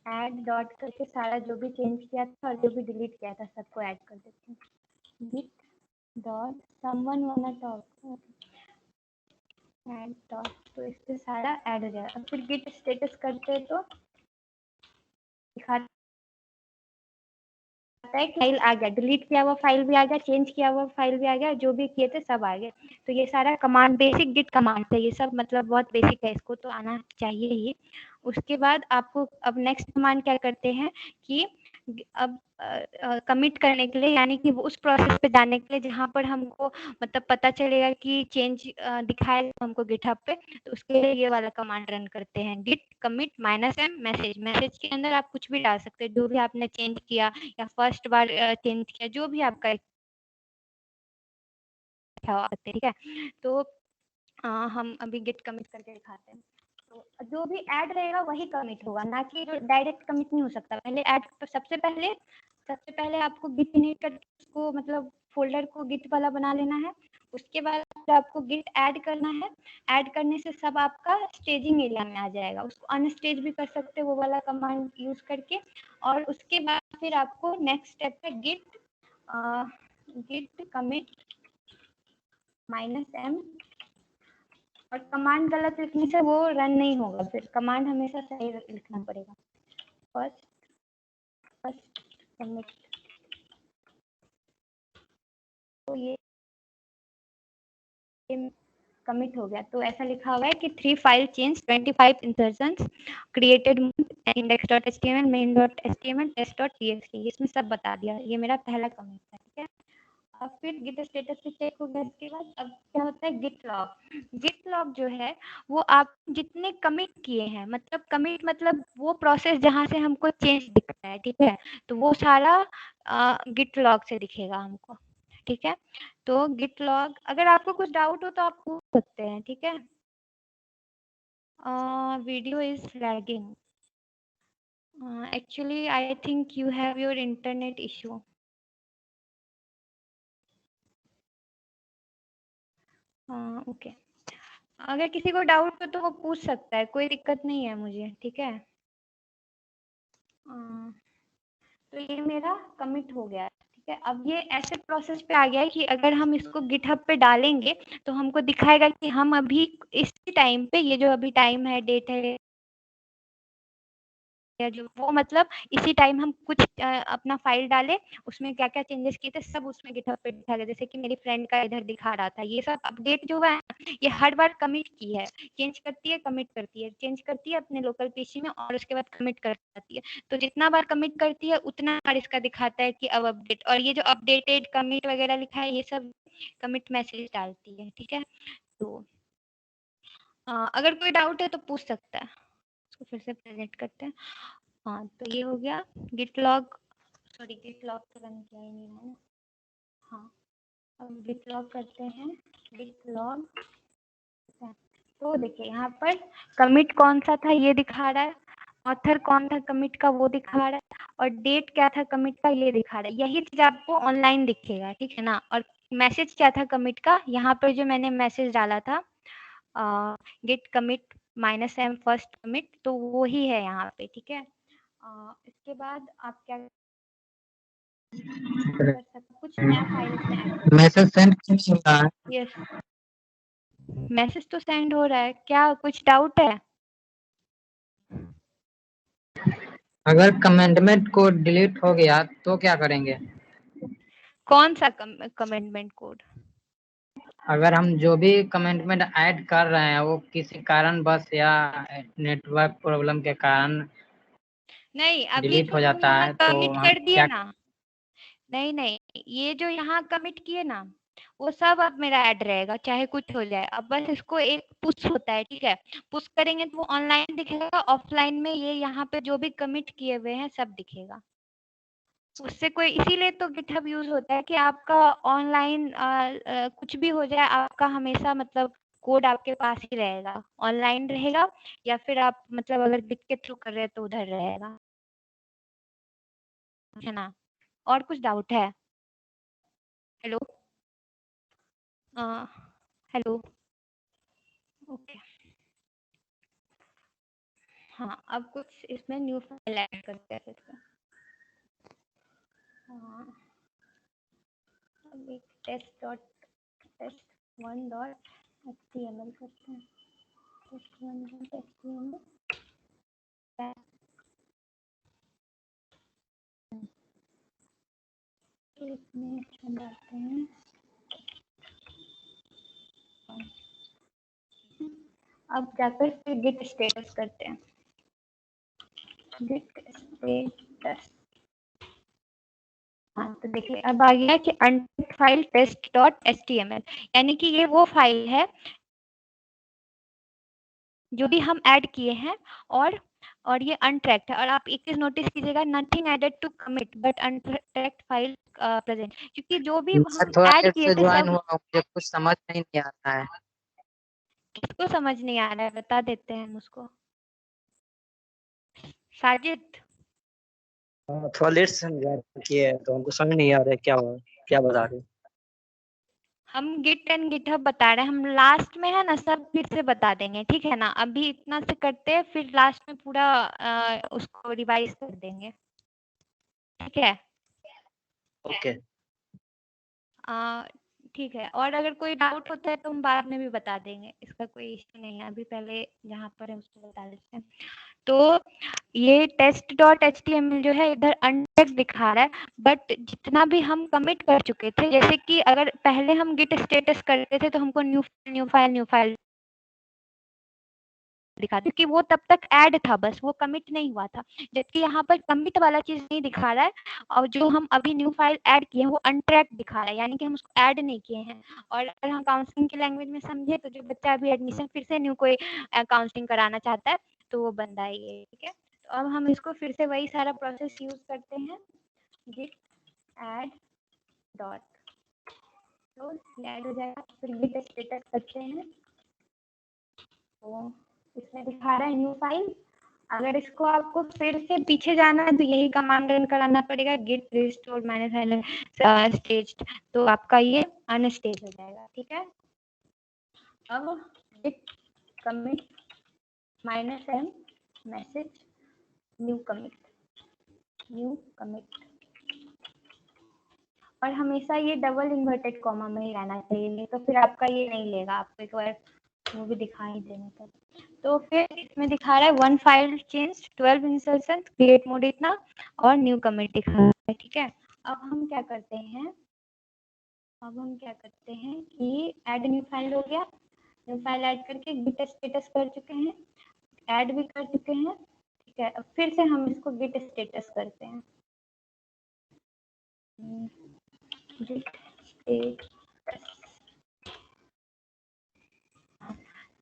ऐड डॉट करके सारा जो भी चेंज किया था और जो भी डिलीट किया था सबको ऐड कर देती हूँ। गिट डॉट समवन वाना टॉक ऐड डॉट, तो इससे सारा ऐड हो जाएगा। अब फिर गिट स्टेटस करते हैं तो दिखाता है कि फाइल आ गया, डिलीट किया हुआ फाइल भी आ गया, चेंज किया हुआ फाइल भी आ गया, जो भी किए थे सब आ गए। तो ये सारा कमांड बेसिक गिट कमांड है, ये सब मतलब बहुत बेसिक है, इसको तो आना चाहिए ही। उसके बाद आपको अब नेक्स्ट कमांड क्या करते हैं कि अब कमिट करने के लिए, यानी कि उस प्रोसेस पे जाने के लिए जहाँ पर हमको मतलब पता चलेगा कि चेंज दिखाएगा हमको गिटहब पे, तो उसके लिए ये वाला कमांड रन करते हैं, git commit -m message. Message के अंदर आप कुछ भी डाल सकते हैं, जो भी आपने चेंज किया या फर्स्ट बार चेंज किया, जो भी आपका इच्छा हो सकते, ठीक है। तो हम अभी गिट कमिट करके दिखाते हैं। तो जो भी ऐड रहेगा वही कमिट होगा, ना कि जो डायरेक्ट कमिट नहीं हो सकता। पहले ऐड, तो सबसे पहले आपको गिट इनिट करके उसको मतलब फोल्डर को गिट वाला बना लेना है। उसके बाद आपको गिट ऐड करना है। ऐड करने से सब आपका स्टेजिंग एरिया में आ जाएगा, उसको अनस्टेज भी कर सकते हैं वो वाला कमांड यूज करके। और उसके बाद फिर आपको नेक्स्ट स्टेप पे गिट कमिट -m, और कमांड गलत लिखने से वो रन नहीं होगा, फिर कमांड हमेशा सही लिखना पड़ेगा। फर्स्ट कमिट, तो ये कमिट हो गया। तो ऐसा लिखा हुआ है कि 3 file change 25 insertions created index.html main.html test.txt, इसमें सब बता दिया। ये मेरा पहला कमिट है, ठीक है। अब फिर गिट स्टेटस पे चेक हो गया। इसके बाद अब क्या होता है, गिट लॉग। गिट लॉग जो है वो आप जितने कमिट किए हैं, मतलब कमिट मतलब वो प्रोसेस जहाँ से हमको चेंज दिखता है, ठीक है, तो वो सारा गिट लॉग से दिखेगा हमको, ठीक है। तो गिट लॉग, अगर आपको कुछ डाउट हो तो आप पूछ सकते हैं, ठीक है। Video is lagging, actually I think you have your internet issue. Okay, अगर किसी को डाउट हो तो वो पूछ सकता है, कोई दिक्कत नहीं है मुझे, ठीक है। तो ये मेरा कमिट हो गया, ठीक है। अब ये ऐसे प्रोसेस पे आ गया है कि अगर हम इसको गिटहब पे डालेंगे तो हमको दिखाएगा कि हम अभी इस टाइम पे, ये जो अभी टाइम है, डेट है, या जो वो मतलब इसी टाइम हम कुछ अपना फाइल डाले, उसमें क्या क्या चेंजेस किए थे सब उसमें गिटहब पे दिखा गया। जैसे कि मेरी फ्रेंड का इधर दिखा रहा था, ये सब अपडेट जो है ये हर बार कमिट की है, चेंज करती है कमिट करती है, चेंज करती है अपने लोकल पीसी में और उसके बाद कमिट कर जाती है। तो जितना बार कमिट करती है उतना बार इसका दिखाता है कि अब अपडेट, और ये जो अपडेटेड कमिट वगैरह लिखा है ये सब कमिट मैसेज डालती है। ठीक है, तो अगर कोई डाउट है तो पूछ सकता है। इसको फिर से प्रेजेंट करते हैं। हाँ, तो ये हो गया git log, sorry git log तो रन किया ही नहीं मैंने। हाँ, अब गिट लॉग करते हैं, गिट लॉग। तो देखिए यहाँ पर कमिट कौन सा था ये दिखा रहा है, ऑथर कौन था कमिट का वो दिखा रहा है, और डेट क्या था कमिट का ये दिखा रहा है। यही चीज आपको ऑनलाइन दिखेगा, ठीक है ना। और मैसेज क्या था कमिट का, यहाँ पर जो मैंने मैसेज डाला था git commit -m first commit, तो वो ही है यहाँ पे। ठीक है, इसके बाद आप क्या कर सकते, कुछ नया फाइल इसमें ऐड कर मैसेज सेंड क्यों हो रहा है? यस, मैसेज तो सेंड हो रहा है। क्या कुछ डाउट है? अगर कमेंटमेंट को डिलीट हो गया तो क्या करेंगे? कौन सा कमेंटमेंट कोड? अगर हम जो भी कमेंटमेंट ऐड कर रहे हैं वो किसी कारण बस या नेटवर्क प्रॉब्लम के कारण नहीं, अभी डिलीट जो हो हम जाता यहाँ है तो कमिट हम कर दिए क्या? ना, नहीं नहीं, ये जो यहाँ कमिट किए ना वो सब अब मेरा ऐड रहेगा चाहे कुछ हो जाए। अब बस इसको एक पुश होता है, ठीक है, पुश करेंगे तो वो ऑनलाइन दिखेगा, ऑफलाइन में ये यहाँ पे जो भी कमिट किए हुए हैं सब दिखेगा। उससे कोई, इसीलिए तो गिटहब यूज होता है कि आपका ऑनलाइन कुछ भी हो जाए आपका हमेशा मतलब कोड आपके पास ही रहेगा, ऑनलाइन रहेगा, या फिर आप मतलब अगर गिट के थ्रू कर रहे हैं तो उधर रहेगा, है ना। और कुछ डाउट है? Hello, hello, okay. हाँ, अब कुछ इसमें न्यू फाइल ऐड करते हैं फिर से। हाँ, अब एक test1.html करते हैं, test1.html। तो इसमें हम डालते हैं, अब जाकर फिर गिट स्टेटस करते हैं, गिट स्टेटस। हाँ, तो देखिए अब आ गया कि अनटिक फाइल test.html, यानी कि ये वो फाइल है जो भी हम ऐड किए हैं, और ये अनट्रैक्ड है। और आप एक चीज नोटिस कीजिएगा, nothing added to commit but untracked file present, क्योंकि जो भी मैं हम थोड़ा ऐड देर किए से थे ज्वाइन सब। हुआ हूँ, मुझे कुछ समझ नहीं आता है। किसको समझ नहीं आ रहा है बता देते हैं हम उसको। साजिद, थोड़ा लेट से समझा किए तो हमको समझ नहीं आ रहा है क्या हुआ, क्या बता रहे हो। हम गिट एंड गिटहब बता रहे हैं, हम लास्ट में है ना सब फिर से बता देंगे, ठीक है ना। अभी इतना से करते हैं, फिर लास्ट में पूरा उसको रिवाइज कर देंगे, ठीक है। ओके। ठीक है, और अगर कोई डाउट होता है तो हम बाद में भी बता देंगे, इसका कोई इश्यू नहीं है। अभी पहले जहाँ पर है उसको बता देते हैं। तो ये test.html जो है इधर अनचेक दिखा रहा है, बट जितना भी हम कमिट कर चुके थे, जैसे कि अगर पहले हम गिट स्टेटस करते थे तो हमको न्यू फाइल दिखा, क्योंकि वो तब तक ऐड था, बस वो कमिट नहीं हुआ था। जबकि यहाँ पर कमिट वाला चीज नहीं दिखा रहा है, और जो हम अभी न्यू फाइल ऐड किए हैं वो अनट्रैक दिखा रहा है, यानी कि हम उसको ऐड नहीं किए हैं। और अगर हम काउंसलिंग की लैंग्वेज में समझे तो जो बच्चा अभी एडमिशन फिर से न्यू कोई काउंसलिंग कराना चाहता है तो वो बंदा है ये, ठीक है। तो अब हम इसको फिर से वही सारा प्रोसेस यूज करते हैं, गिट ऐड डॉट, तो ऐड हो जाएगा, फिर गिट स्टेटस करते हैं, तो इसमें दिखा रहा है न्यू फाइल। अगर इसको आपको फिर से पीछे जाना है तो यही कमांड रन कराना पड़ेगा, गिट रिस्टोर माइनस स्टेज्ड, तो आपका ये अनस्टेज हो जाएगा, ठीक है। अब git commit -m message new commit, और हमेशा ये डबल इन्वर्टेड कॉमा में ही रहना चाहिए, नहीं तो फिर आपका ये नहीं लेगा। आपको एक बार वो भी दिखाई देने का। तो फिर इसमें दिखा रहा है 1 file change, 12 insertion, create mode इतना और न्यू कमिट दिखा रहा है। ठीक है, अब हम क्या करते हैं कि ऐड न्यू फाइल हो गया, न्यू फाइल ऐड करके गिट स्टेटस कर चुके हैं, ऐड भी कर चुके हैं। ठीक है, अब फिर से हम इसको गिट स्टेटस करते हैं। गिट स्टेटस,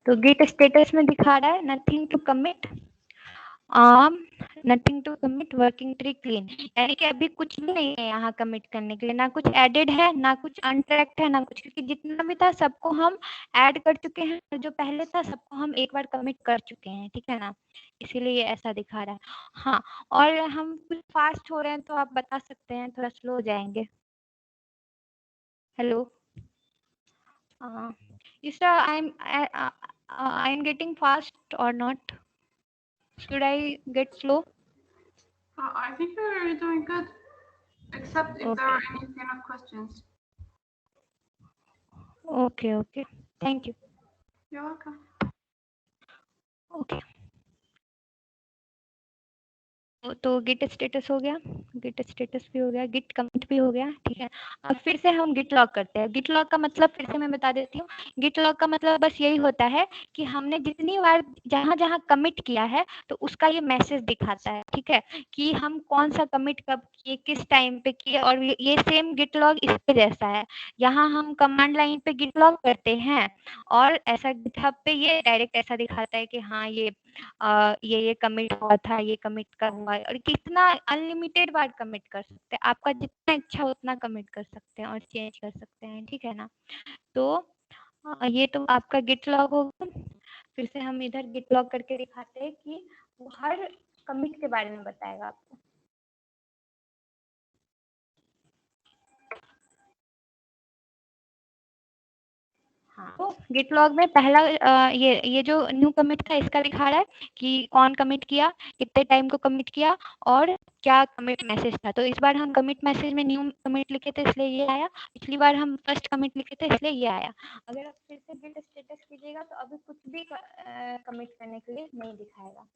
तो गिट स्टेटस में दिखा रहा है nothing to commit, nothing to commit, working tree clean, यानी कि अभी कुछ भी नहीं है यहाँ कमिट करने के लिए, ना कुछ एडेड है, ना कुछ अनट्रैक्ड है, ना कुछ, क्योंकि जितना भी था सबको हम ऐड कर चुके हैं, जो पहले था सबको हम एक बार कमिट कर चुके हैं। ठीक है ना, इसीलिए ये ऐसा दिखा रहा है। हाँ, और हम कुछ फास्ट हो रहे हैं तो आप बता सकते हैं, थोड़ा स्लो हो जाएंगे। Hello, Isra, I'm getting fast or not? Should I get slow? I think you're doing good, except if there are any final questions. Okay. Thank you. You're welcome. Okay. तो गिट स्टेटस हो गया, Git status भी हो गया, git commit भी हो गया। ठीक है, अब फिर से हम गिट लॉग करते हैं। गिट लॉग का मतलब फिर से मैं बता देती हूँ। गिट लॉग का मतलब बस यही होता है कि हमने जितनी बार जहाँ जहाँ कमिट किया है तो उसका ये मैसेज दिखाता है। ठीक है, कि हम कौन सा कमिट कब किए, किस टाइम पे किए, और ये सेम गिट लॉग इसके जैसा है। यहाँ हम कमांड लाइन पे गिट लॉग करते हैं और ऐसा गिटहब पे ये डायरेक्ट ऐसा दिखाता है कि हाँ ये कमिट हुआ था, ये कमिट कर हुआ है, और कितना अनलिमिटेड बार कमिट कर सकते हैं, आपका जितना इच्छा उतना कमिट कर सकते हैं और चेंज कर सकते हैं। ठीक है ना, तो ये तो आपका गिट लॉग होगा। फिर से हम इधर गिट लॉग करके दिखाते हैं कि वो हर कमिट के बारे में बताएगा आपको। हाँ, तो गिट लॉग में पहला ये जो न्यू कमिट था इसका दिखा रहा है कि कौन कमिट किया, कितने टाइम को कमिट किया और क्या कमिट मैसेज था। तो इस बार हम कमिट मैसेज में न्यू कमिट लिखे थे इसलिए ये आया, पिछली बार हम फर्स्ट कमिट लिखे थे इसलिए ये आया। अगर आप फिर से गिट स्टेटस कीजिएगा तो अभी कुछ भी कमिट करने के लिए नहीं दिखाएगा।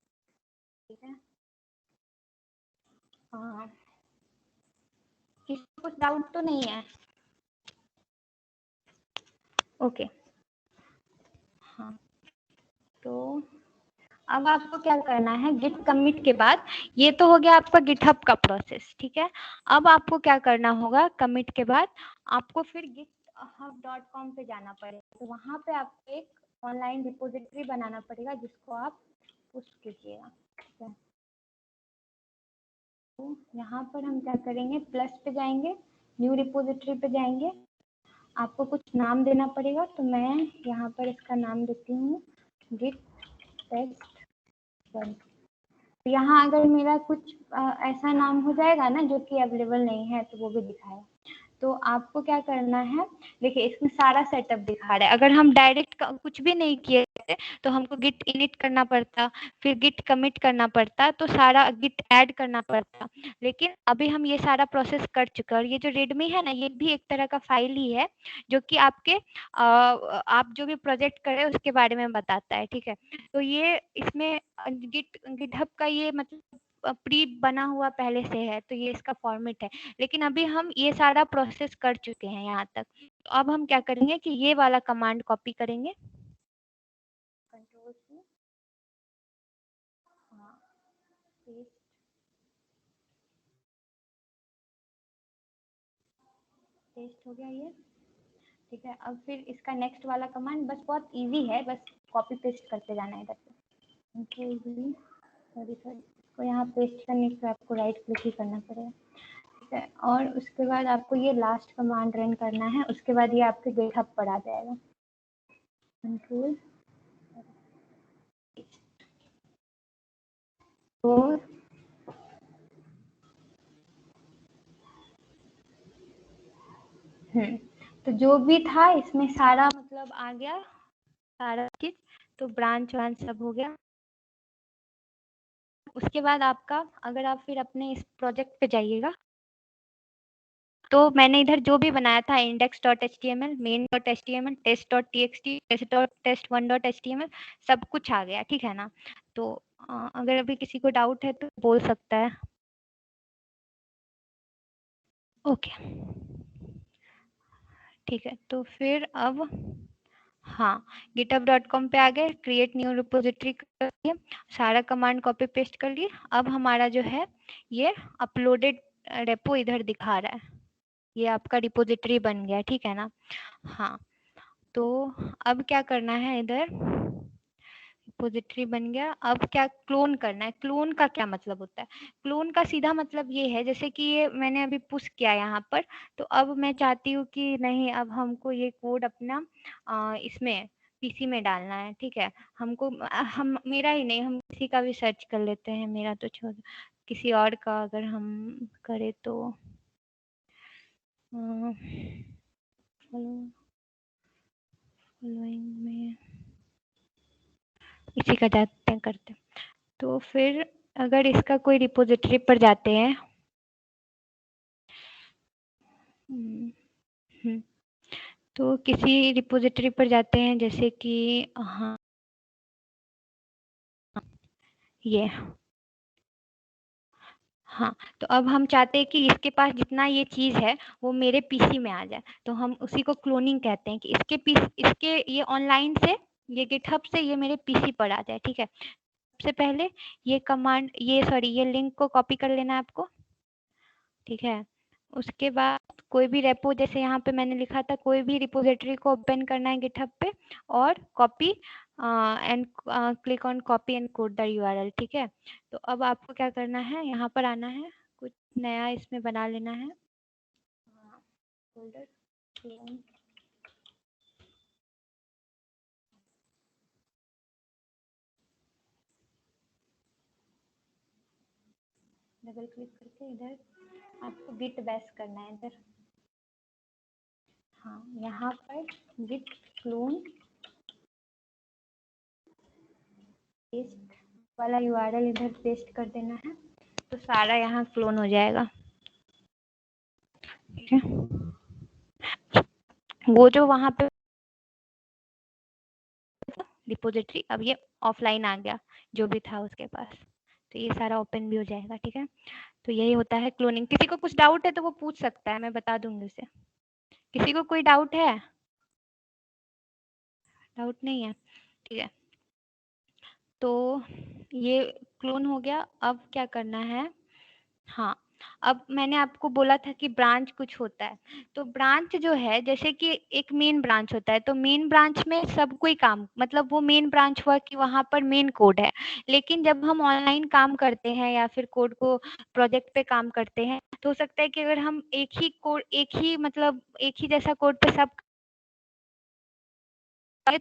ठीक है, हाँ, किसी को कुछ डाउट तो नहीं है? ओके, हाँ, तो अब आपको क्या करना है, गिट कमिट के बाद ये तो हो गया आपका गिटहब का प्रोसेस। ठीक है, अब आपको क्या करना होगा, कमिट के बाद आपको फिर github.com पे जाना पड़ेगा। तो वहां पे आपको एक ऑनलाइन रिपोजिटरी बनाना पड़ेगा जिसको आप पुश कीजिएगा। ठीक है, तो यहाँ पर हम क्या करेंगे, प्लस पे जाएंगे, न्यू रिपोजिटरी पे जाएंगे, आपको कुछ नाम देना पड़ेगा। तो मैं यहाँ पर इसका नाम देती हूँ गिट टेस्ट 1। यहाँ अगर मेरा कुछ ऐसा नाम हो जाएगा ना जो कि अवेलेबल नहीं है तो वो भी दिखाएगा। तो आपको क्या करना है, देखिए इसमें सारा सेटअप दिखा रहा है। अगर हम डायरेक्ट कुछ भी नहीं किए तो हमको गिट इनिट करना पड़ता, फिर गिट कमिट करना पड़ता, तो सारा गिट ऐड करना पड़ता। लेकिन अभी हम ये सारा प्रोसेस कर चुके हैं। और ये जो रेडमी है ना, ये भी एक तरह का फाइल ही है जो कि आपके आप जो भी प्रोजेक्ट करें उसके बारे में बताता है। ठीक है, तो ये इसमें गिटहब का ये मतलब प्री बना हुआ पहले से है, तो ये इसका फॉर्मेट है। लेकिन अभी हम ये सारा प्रोसेस कर चुके हैं यहाँ तक। तो अब हम क्या करेंगे कि ये वाला कमांड कॉपी करेंगे, कंट्रोल सी, हाँ, पेस्ट हो गया ये। ठीक है, अब फिर इसका नेक्स्ट वाला कमांड बस बहुत इजी है, बस कॉपी पेस्ट करते जाना है इधर से। सॉरी तो यहाँ पेस्ट करने के आपको राइट क्लिक ही करना पड़ेगा। ठीक है, और उसके बाद आपको ये लास्ट कमांड रन करना है, उसके बाद ये आपके गिटहब पर आ जाएगा। कंट्रोल तो जो भी था इसमें सारा मतलब आ गया सारा चीज, तो ब्रांच वांच सब हो गया। उसके बाद आपका अगर आप फिर अपने इस प्रोजेक्ट पे जाइएगा तो मैंने इधर जो भी बनाया था index.html, main.html, test.txt, test1.html सब कुछ आ गया, ठीक है ना। तो अगर अभी किसी को डाउट है तो बोल सकता है। ओके ठीक है, तो फिर अब हाँ github.com पे आ गए, क्रिएट न्यू रिपोजिटरी कर दिए, सारा कमांड कॉपी पेस्ट कर लिए। अब हमारा जो है ये अपलोडेड रेपो इधर दिखा रहा है, ये आपका रिपोजिटरी बन गया, ठीक है ना। हाँ तो अब क्या करना है, इधर रिपोजिटरी बन गया। अब क्या क्लोन करना है। क्लोन का क्या मतलब होता है? क्लोन का सीधा मतलब ये है, जैसे कि ये मैंने अभी पुश किया यहाँ पर, तो अब मैं चाहती हूँ कि नहीं, अब हमको ये कोड अपना इसमें पीसी में डालना है, ठीक है। हमको हम मेरा ही नहीं, हम किसी का भी सर्च कर लेते हैं, मेरा तो छोड़, किसी और का अगर हम करें तो फॉलोइंग में इसी का जाते हैं करते हैं। तो फिर अगर इसका कोई रिपोजिटरी पर जाते हैं, तो किसी रिपोजिटरी पर जाते हैं, जैसे कि हाँ ये, हाँ तो अब हम चाहते हैं कि इसके पास जितना ये चीज़ है वो मेरे पीसी में आ जाए, तो हम उसी को क्लोनिंग कहते हैं, कि इसके ये ऑनलाइन से, ये गिटहब से ये मेरे पीसी पर आ जाए, ठीक है। सबसे पहले ये कमांड, ये लिंक को कॉपी कर लेना है आपको, ठीक है। उसके बाद कोई भी रेपो, जैसे यहाँ पे मैंने लिखा था, कोई भी रिपोजिटरी को ओपन करना है गिटहब पे, और copy and click on copy and code the URL, ठीक है। तो अब आपको क्या करना है, यहाँ पर आना है, कुछ नया इसमें बना लेना है, फोल्डर क्लोन, डबल क्लिक करके इधर आपको गिट बैश करना है इधर, हाँ यहाँ पर गिट क्लोन पेस्ट वाला यूआरएल इधर पेस्ट कर देना है, तो सारा यहाँ क्लोन हो जाएगा, ठीक है। वो जो वहाँ पे रिपोजिटरी, अब ये ऑफलाइन आ गया जो भी था उसके पास, तो ये सारा ओपन भी हो जाएगा, ठीक है। तो यही होता है क्लोनिंग। किसी को कुछ डाउट है तो वो पूछ सकता है, मैं बता दूंगी उसे। किसी को कोई डाउट है? डाउट नहीं है, ठीक है। तो ये क्लोन हो गया। अब क्या करना है, हाँ अब मैंने आपको बोला था कि ब्रांच कुछ होता है, तो ब्रांच जो है, जैसे कि एक मेन ब्रांच होता है, तो मेन ब्रांच में सब कोई काम, मतलब वो मेन ब्रांच हुआ कि वहां पर मेन कोड है। लेकिन जब हम ऑनलाइन काम करते हैं या फिर कोड को प्रोजेक्ट पे काम करते हैं, तो हो सकता है कि अगर हम एक ही कोड, एक ही मतलब एक ही जैसा कोड पे सब,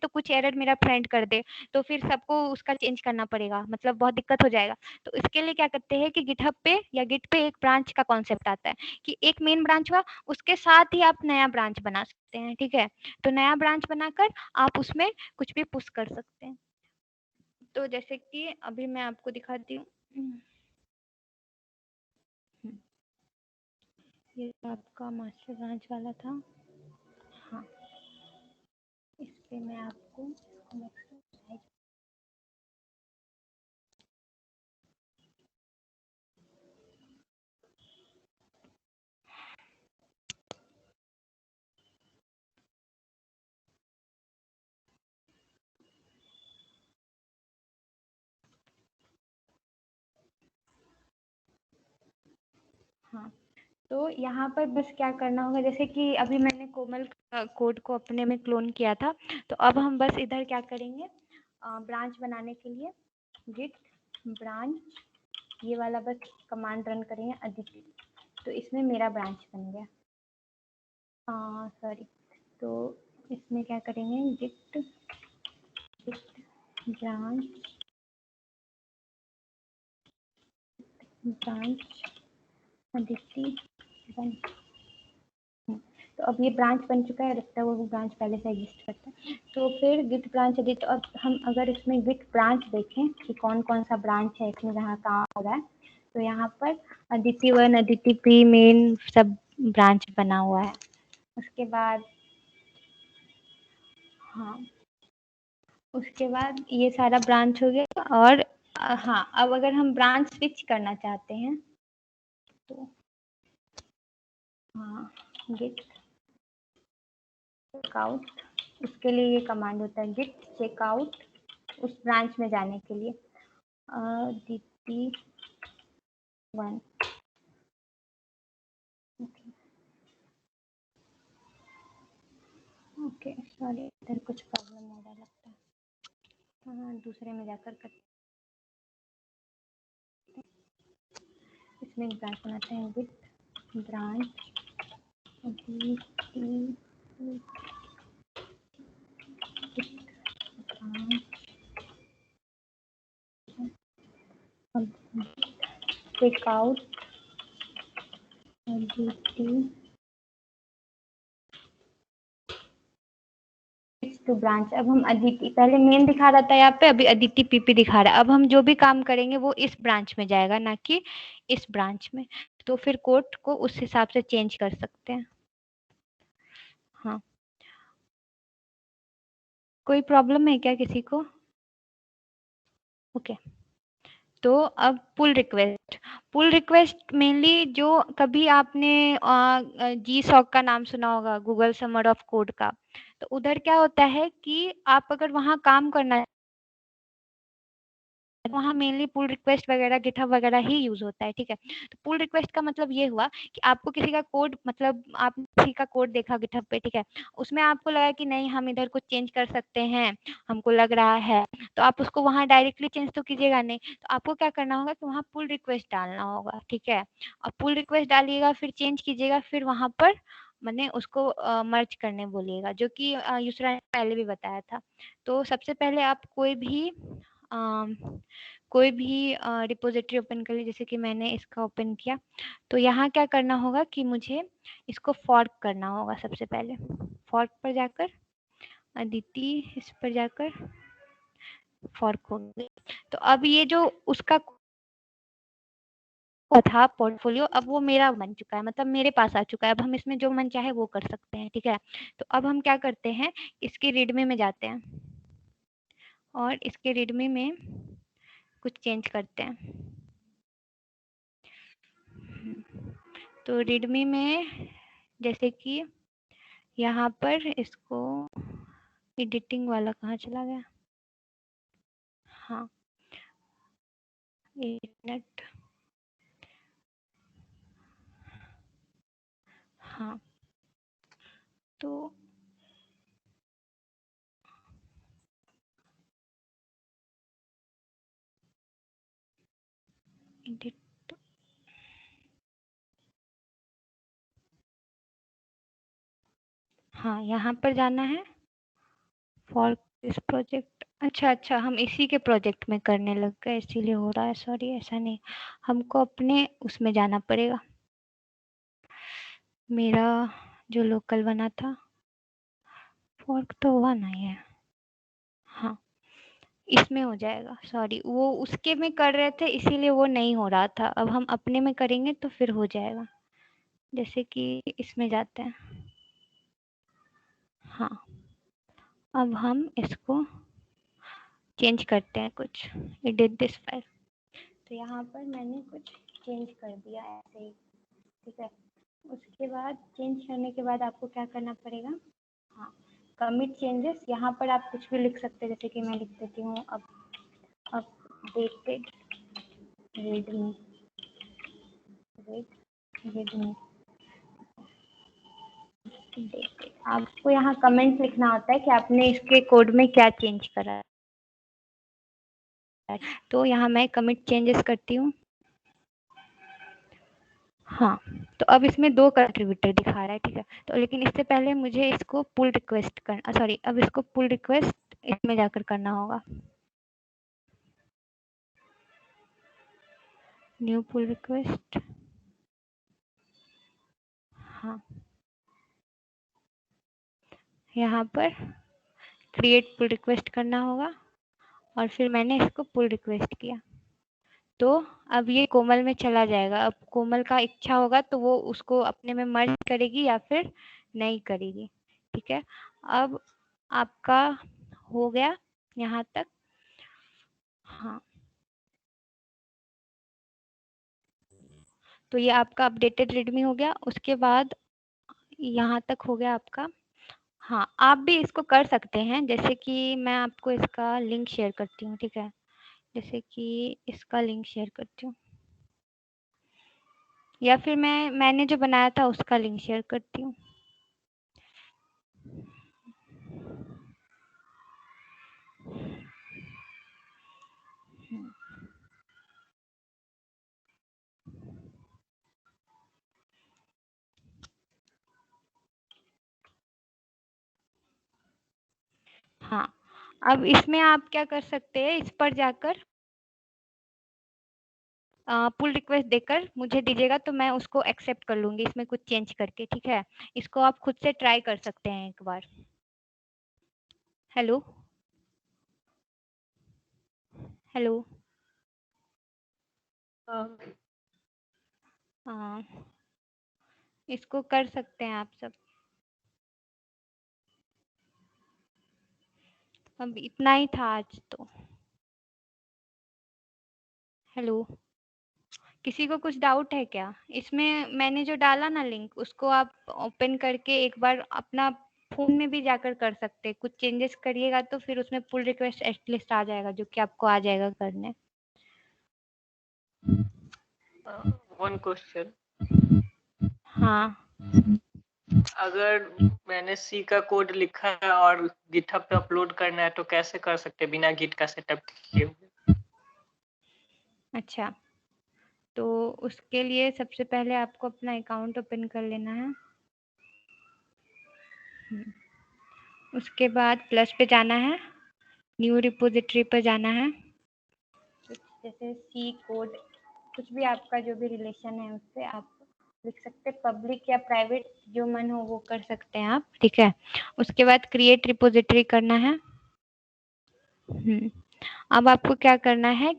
तो कुछ एरर मेरा फ्रेंड कर दे, तो फिर सबको उसका चेंज करना पड़ेगा, मतलब बहुत दिक्कत हो जाएगा। तो इसके लिए क्या करते हैं कि गिटहब पे या गिट पे एक ब्रांच का कॉन्सेप्ट आता है, कि एक मेन ब्रांच हुआ, उसके साथ ही आप नया ब्रांच बना सकते हैं, ठीक है। तो नया ब्रांच बनाकर आप उसमें कुछ भी पुश कर सकते हैं। तो जैसे कि अभी मैं आपको दिखाती हूँ, ये आपका मास्टर ब्रांच वाला था, हाँ इस पे मैं आपको हाँ तो यहाँ पर बस क्या करना होगा, जैसे कि अभी मैंने कोमल कोड को अपने में क्लोन किया था, तो अब हम बस इधर क्या करेंगे, ब्रांच बनाने के लिए गिट ब्रांच, ये वाला बस कमांड रन करेंगे अदिति, तो इसमें मेरा ब्रांच बन गया। सॉरी, तो इसमें क्या करेंगे, गिट ब्रांच अदिति बन, तो अब ये ब्रांच बन चुका है, लगता है वो ब्रांच पहले से एग्जिस्ट करता है। तो फिर गिट ब्रांच एडिट, और हम अगर इसमें गिट ब्रांच देखें कि कौन कौन सा ब्रांच है इसमें जहाँ काम हो रहा है, तो यहाँ पर अदिति 1, अदिति प्री, मेन सब ब्रांच बना हुआ है। उसके बाद हाँ, उसके बाद ये सारा ब्रांच हो गया। और हाँ, अब अगर हम ब्रांच स्विच करना चाहते हैं तो हाँ, गिट चेकआउट, उसके लिए ये कमांड होता है गिट चेकआउट उस ब्रांच में जाने के लिए। DT1 ओके, सॉरी इधर कुछ प्रॉब्लम हो रहा लगता है। हाँ, दूसरे में जाकर कर, इसमें ब्रांच बनाते हैं git branch checkout to branch. अब हम अदिति, पहले मेन दिखा रहा था यहाँ पे, अभी अदिति पीपी दिखा रहा है। अब हम जो भी काम करेंगे वो इस ब्रांच में जाएगा, ना कि इस ब्रांच में। तो फिर कोड को उस हिसाब से चेंज कर सकते हैं। हाँ, कोई प्रॉब्लम है क्या किसी को? ओके, तो अब पुल रिक्वेस्ट मेनली जो कभी आपने GSOC का नाम सुना होगा, गूगल समर ऑफ कोड का, तो उधर क्या होता है कि आप अगर वहाँ काम करना, वहाँ मेनली पुल रिक्वेस्ट वगैरह गिटहब वगैरह ही यूज होता है। ठीक है, तो पुल रिक्वेस्ट का मतलब ये हुआ कि आपको किसी का कोड, मतलब आप किसी का कोड देखा गिटहब पे, ठीक है, उसमें आपको लगा कि नहीं हम इधर कुछ चेंज कर सकते हैं, हमको लग रहा है, तो आप उसको वहाँ डायरेक्टली चेंज तो कीजिएगा नहीं। तो आपको क्या करना होगा कि वहाँ पुल रिक्वेस्ट डालना होगा। ठीक है, और पुल रिक्वेस्ट डालिएगा, फिर चेंज कीजिएगा, फिर वहाँ पर मैंने उसको मर्ज करने बोलिएगा, जो कि यूसरा ने पहले भी बताया था। तो सबसे पहले आप कोई भी रिपोजिटरी ओपन कर ली, जैसे कि मैंने इसका ओपन किया। तो यहाँ क्या करना होगा कि मुझे इसको फॉर्क करना होगा। सबसे पहले फॉर्क पर जाकर अदिति, इस पर जाकर फॉर्क हो गया। तो अब ये जो उसका था पोर्टफोलियो, अब वो मेरा बन चुका है, मतलब मेरे पास आ चुका है। अब हम इसमें जो मन चाहे वो कर सकते हैं। ठीक है, तो अब हम क्या करते हैं, इसके रीडमी में जाते हैं और इसके रीडमी में कुछ चेंज करते हैं। तो रीडमी में जैसे कि यहाँ पर इसको, एडिटिंग वाला कहाँ चला गया? हाँ, एक मिनट। हाँ, तो एडिट, हाँ यहाँ पर जाना है फॉर दिस प्रोजेक्ट। अच्छा, हम इसी के प्रोजेक्ट में करने लग गए, इसीलिए हो रहा है। सॉरी, ऐसा नहीं, हमको अपने उसमें जाना पड़ेगा। मेरा जो लोकल बना था, फॉर्क तो हुआ नहीं है। हाँ, इसमें हो जाएगा। सॉरी, वो उसके में कर रहे थे इसीलिए वो नहीं हो रहा था। अब हम अपने में करेंगे तो फिर हो जाएगा। जैसे कि इसमें जाते हैं। हाँ, अब हम इसको चेंज करते हैं कुछ, एडिट दिस फाइल। तो यहाँ पर मैंने कुछ चेंज कर दिया ऐसे ही। ठीक है, उसके बाद चेंज करने के बाद आपको क्या करना पड़ेगा, हाँ, कमिट चेंजेस। यहाँ पर आप कुछ भी लिख सकते हैं, जैसे कि मैं लिख देती हूँ अपडेटेड रेडमी रेडमी। आपको यहाँ कमेंट लिखना होता है कि आपने इसके कोड में क्या चेंज करा है। तो यहाँ मैं कमिट चेंजेस करती हूँ। हाँ, तो अब इसमें 2 कंट्रीब्यूटर दिखा रहा है। ठीक है, तो लेकिन इससे पहले मुझे इसको पुल रिक्वेस्ट करना, सॉरी, अब इसको पुल रिक्वेस्ट इसमें जाकर करना होगा। न्यू पुल रिक्वेस्ट, हाँ, यहाँ पर क्रिएट पुल रिक्वेस्ट करना होगा और फिर मैंने इसको पुल रिक्वेस्ट किया। तो अब ये कोमल में चला जाएगा। अब कोमल का इच्छा होगा तो वो उसको अपने में मर्ज करेगी या फिर नहीं करेगी। ठीक है, अब आपका हो गया यहाँ तक। हाँ, तो ये आपका अपडेटेड रेडमी हो गया। उसके बाद यहाँ तक हो गया आपका। हाँ, आप भी इसको कर सकते हैं, जैसे कि मैं आपको इसका लिंक शेयर करती हूँ। ठीक है, जैसे कि इसका लिंक शेयर करती हूँ, या फिर मैंने जो बनाया था उसका लिंक शेयर करती हूँ। हाँ, अब इसमें आप क्या कर सकते हैं, इस पर जाकर पुल रिक्वेस्ट देकर मुझे दीजिएगा तो मैं उसको एक्सेप्ट कर लूंगी इसमें कुछ चेंज करके। ठीक है, इसको आप खुद से ट्राई कर सकते हैं एक बार। Hello hello. हाँ, इसको कर सकते हैं आप सब। अब इतना ही था आज तो। हेलो, किसी को कुछ डाउट है क्या? इसमें मैंने जो डाला ना लिंक, उसको आप ओपन करके एक बार अपना फ़ोन में भी जाकर कर सकते हैं। कुछ चेंजेस करिएगा तो फिर उसमें पुल रिक्वेस्ट एटलीस्ट आ जाएगा, जो कि आपको आ जाएगा करने। वन क्वेश्चन, हाँ, अगर मैंने सी का कोड लिखा है और गिटहब पे अपलोड करना है तो कैसे कर सकते हैं बिना गिट का सेटअप किए हुए? अच्छा, तो उसके लिए सबसे पहले आपको अपना अकाउंट ओपन कर लेना है। उसके बाद प्लस पे जाना है, न्यू रिपोजिटरी पर जाना है। जैसे सी कोड, कुछ भी आपका जो भी रिलेशन है उससे आप लिख सकते हैं, पब्लिक या प्राइवेट जो मन हो वो कर सकते हैं आप। ठीक है, उसके बाद क्रिएट रिपोजिटरी करना है। अब आपको क्या करना है,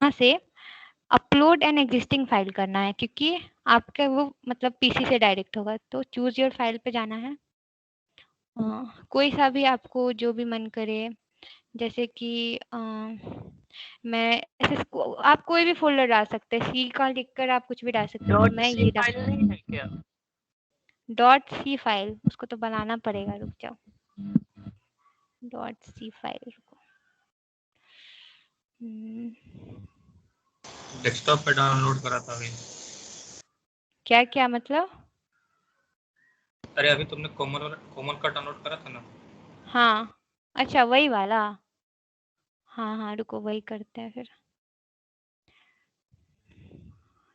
यहाँ से अपलोड एन एग्जिस्टिंग फाइल करना है, क्योंकि आपका वो मतलब पीसी से डायरेक्ट होगा। तो चूज योर फाइल पे जाना है। कोई सा भी आपको जो भी मन करे, जैसे कि मैं ऐसे आप कोई भी फोल्डर डाल सकते हैं, सी का लिखकर आप कुछ भी डाल सकते हैं। तो मैं ये फाइल नहीं है क्या? .c फाइल, उसको तो बनाना पड़ेगा, रुक जाओ। .c फाइल को डेस्कटॉप पे डाउनलोड करा था अभी। क्या क्या मतलब? अरे अभी तुमने कोमल का डाउनलोड करा था ना? हाँ, अच्छा वही वाला। हाँ हाँ, रुको वही करते हैं फिर।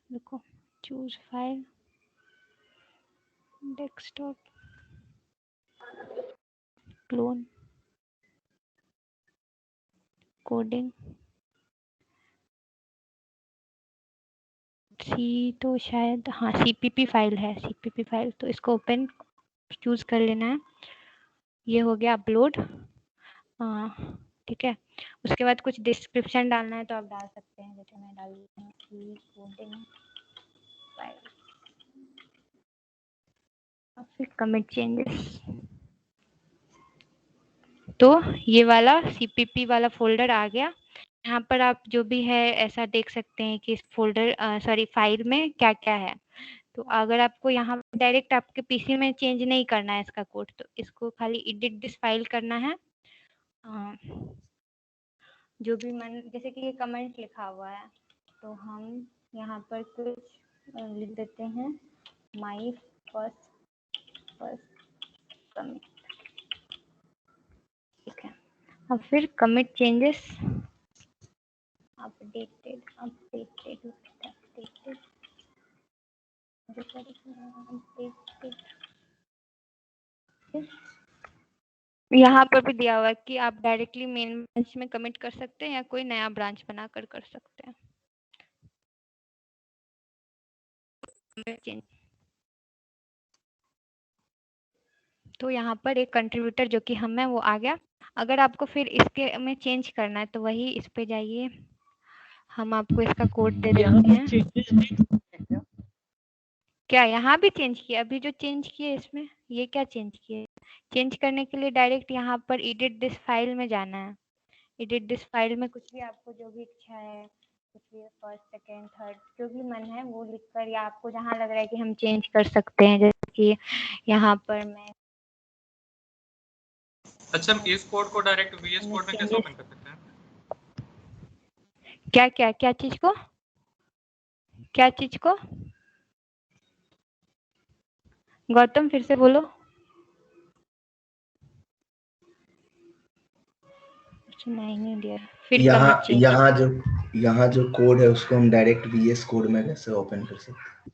रुको, choose file, desktop, clone, coding, C तो शायद, हाँ सीपीपी फाइल है, सीपीपी फाइल। तो इसको ओपन चूज कर लेना है। ये हो गया अपलोड। हाँ ठीक है, उसके बाद कुछ डिस्क्रिप्शन डालना है तो आप डाल सकते हैं, जैसे मैं डाल देती हूँ कि कोडिंग फाइल, और फिर कमिट चेंजेस। तो ये वाला सीपीपी वाला फोल्डर आ गया। यहाँ पर आप जो भी है ऐसा देख सकते हैं कि इस फोल्डर सॉरी फाइल में क्या क्या है। तो अगर आपको यहाँ डायरेक्ट आपके पीसी में चेंज नहीं करना है इसका कोड, तो इसको खाली एडिट दिस फाइल करना है। जो भी मन, जैसे कि ये कमेंट लिखा हुआ है तो हम यहाँ पर कुछ लिख देते हैं, माई फर्स्ट कमिट। ठीक है, और फिर commit changes, updated updated updated यहाँ पर भी दिया हुआ है कि आप डायरेक्टली मेन ब्रांच में कमिट कर सकते हैं या कोई नया ब्रांच बनाकर कर सकते हैं। तो यहाँ पर एक कंट्रीब्यूटर जो कि हम है वो आ गया। अगर आपको फिर इसके में चेंज करना है तो वही इस पे जाइए, हम आपको इसका कोड दे यहाँ देते पे हैं। चेंजेस देख सकते हैं क्या? क्या यहाँ भी चेंज किया? अभी जो चेंज किए इसमें, ये क्या चेंज किए? चेंज करने के लिए डायरेक्ट यहाँ पर एडिट दिस फाइल में जाना है। एडिट दिस फाइल में कुछ भी आपको जो भी इच्छा है, कुछ भी फर्स्ट सेकेंड थर्ड जो भी मन है वो लिखकर, या आपको जहाँ लग रहा है कि हम चेंज कर सकते हैं, जैसे कि यहाँ पर मैं अच्छा, हम इस कोड को डायरेक्ट वीएस कोड में कैसे ओपन कर सकते हैं? क्या क्या क्या चीज को, क्या चीज को? गौतम फिर से बोलो। सुनाई नहीं दिया, फिर यहाँ करो चेंज। यहाँ जो कोड है उसको हम डायरेक्ट वीएस कोड में कैसे ओपन कर सकते हैं?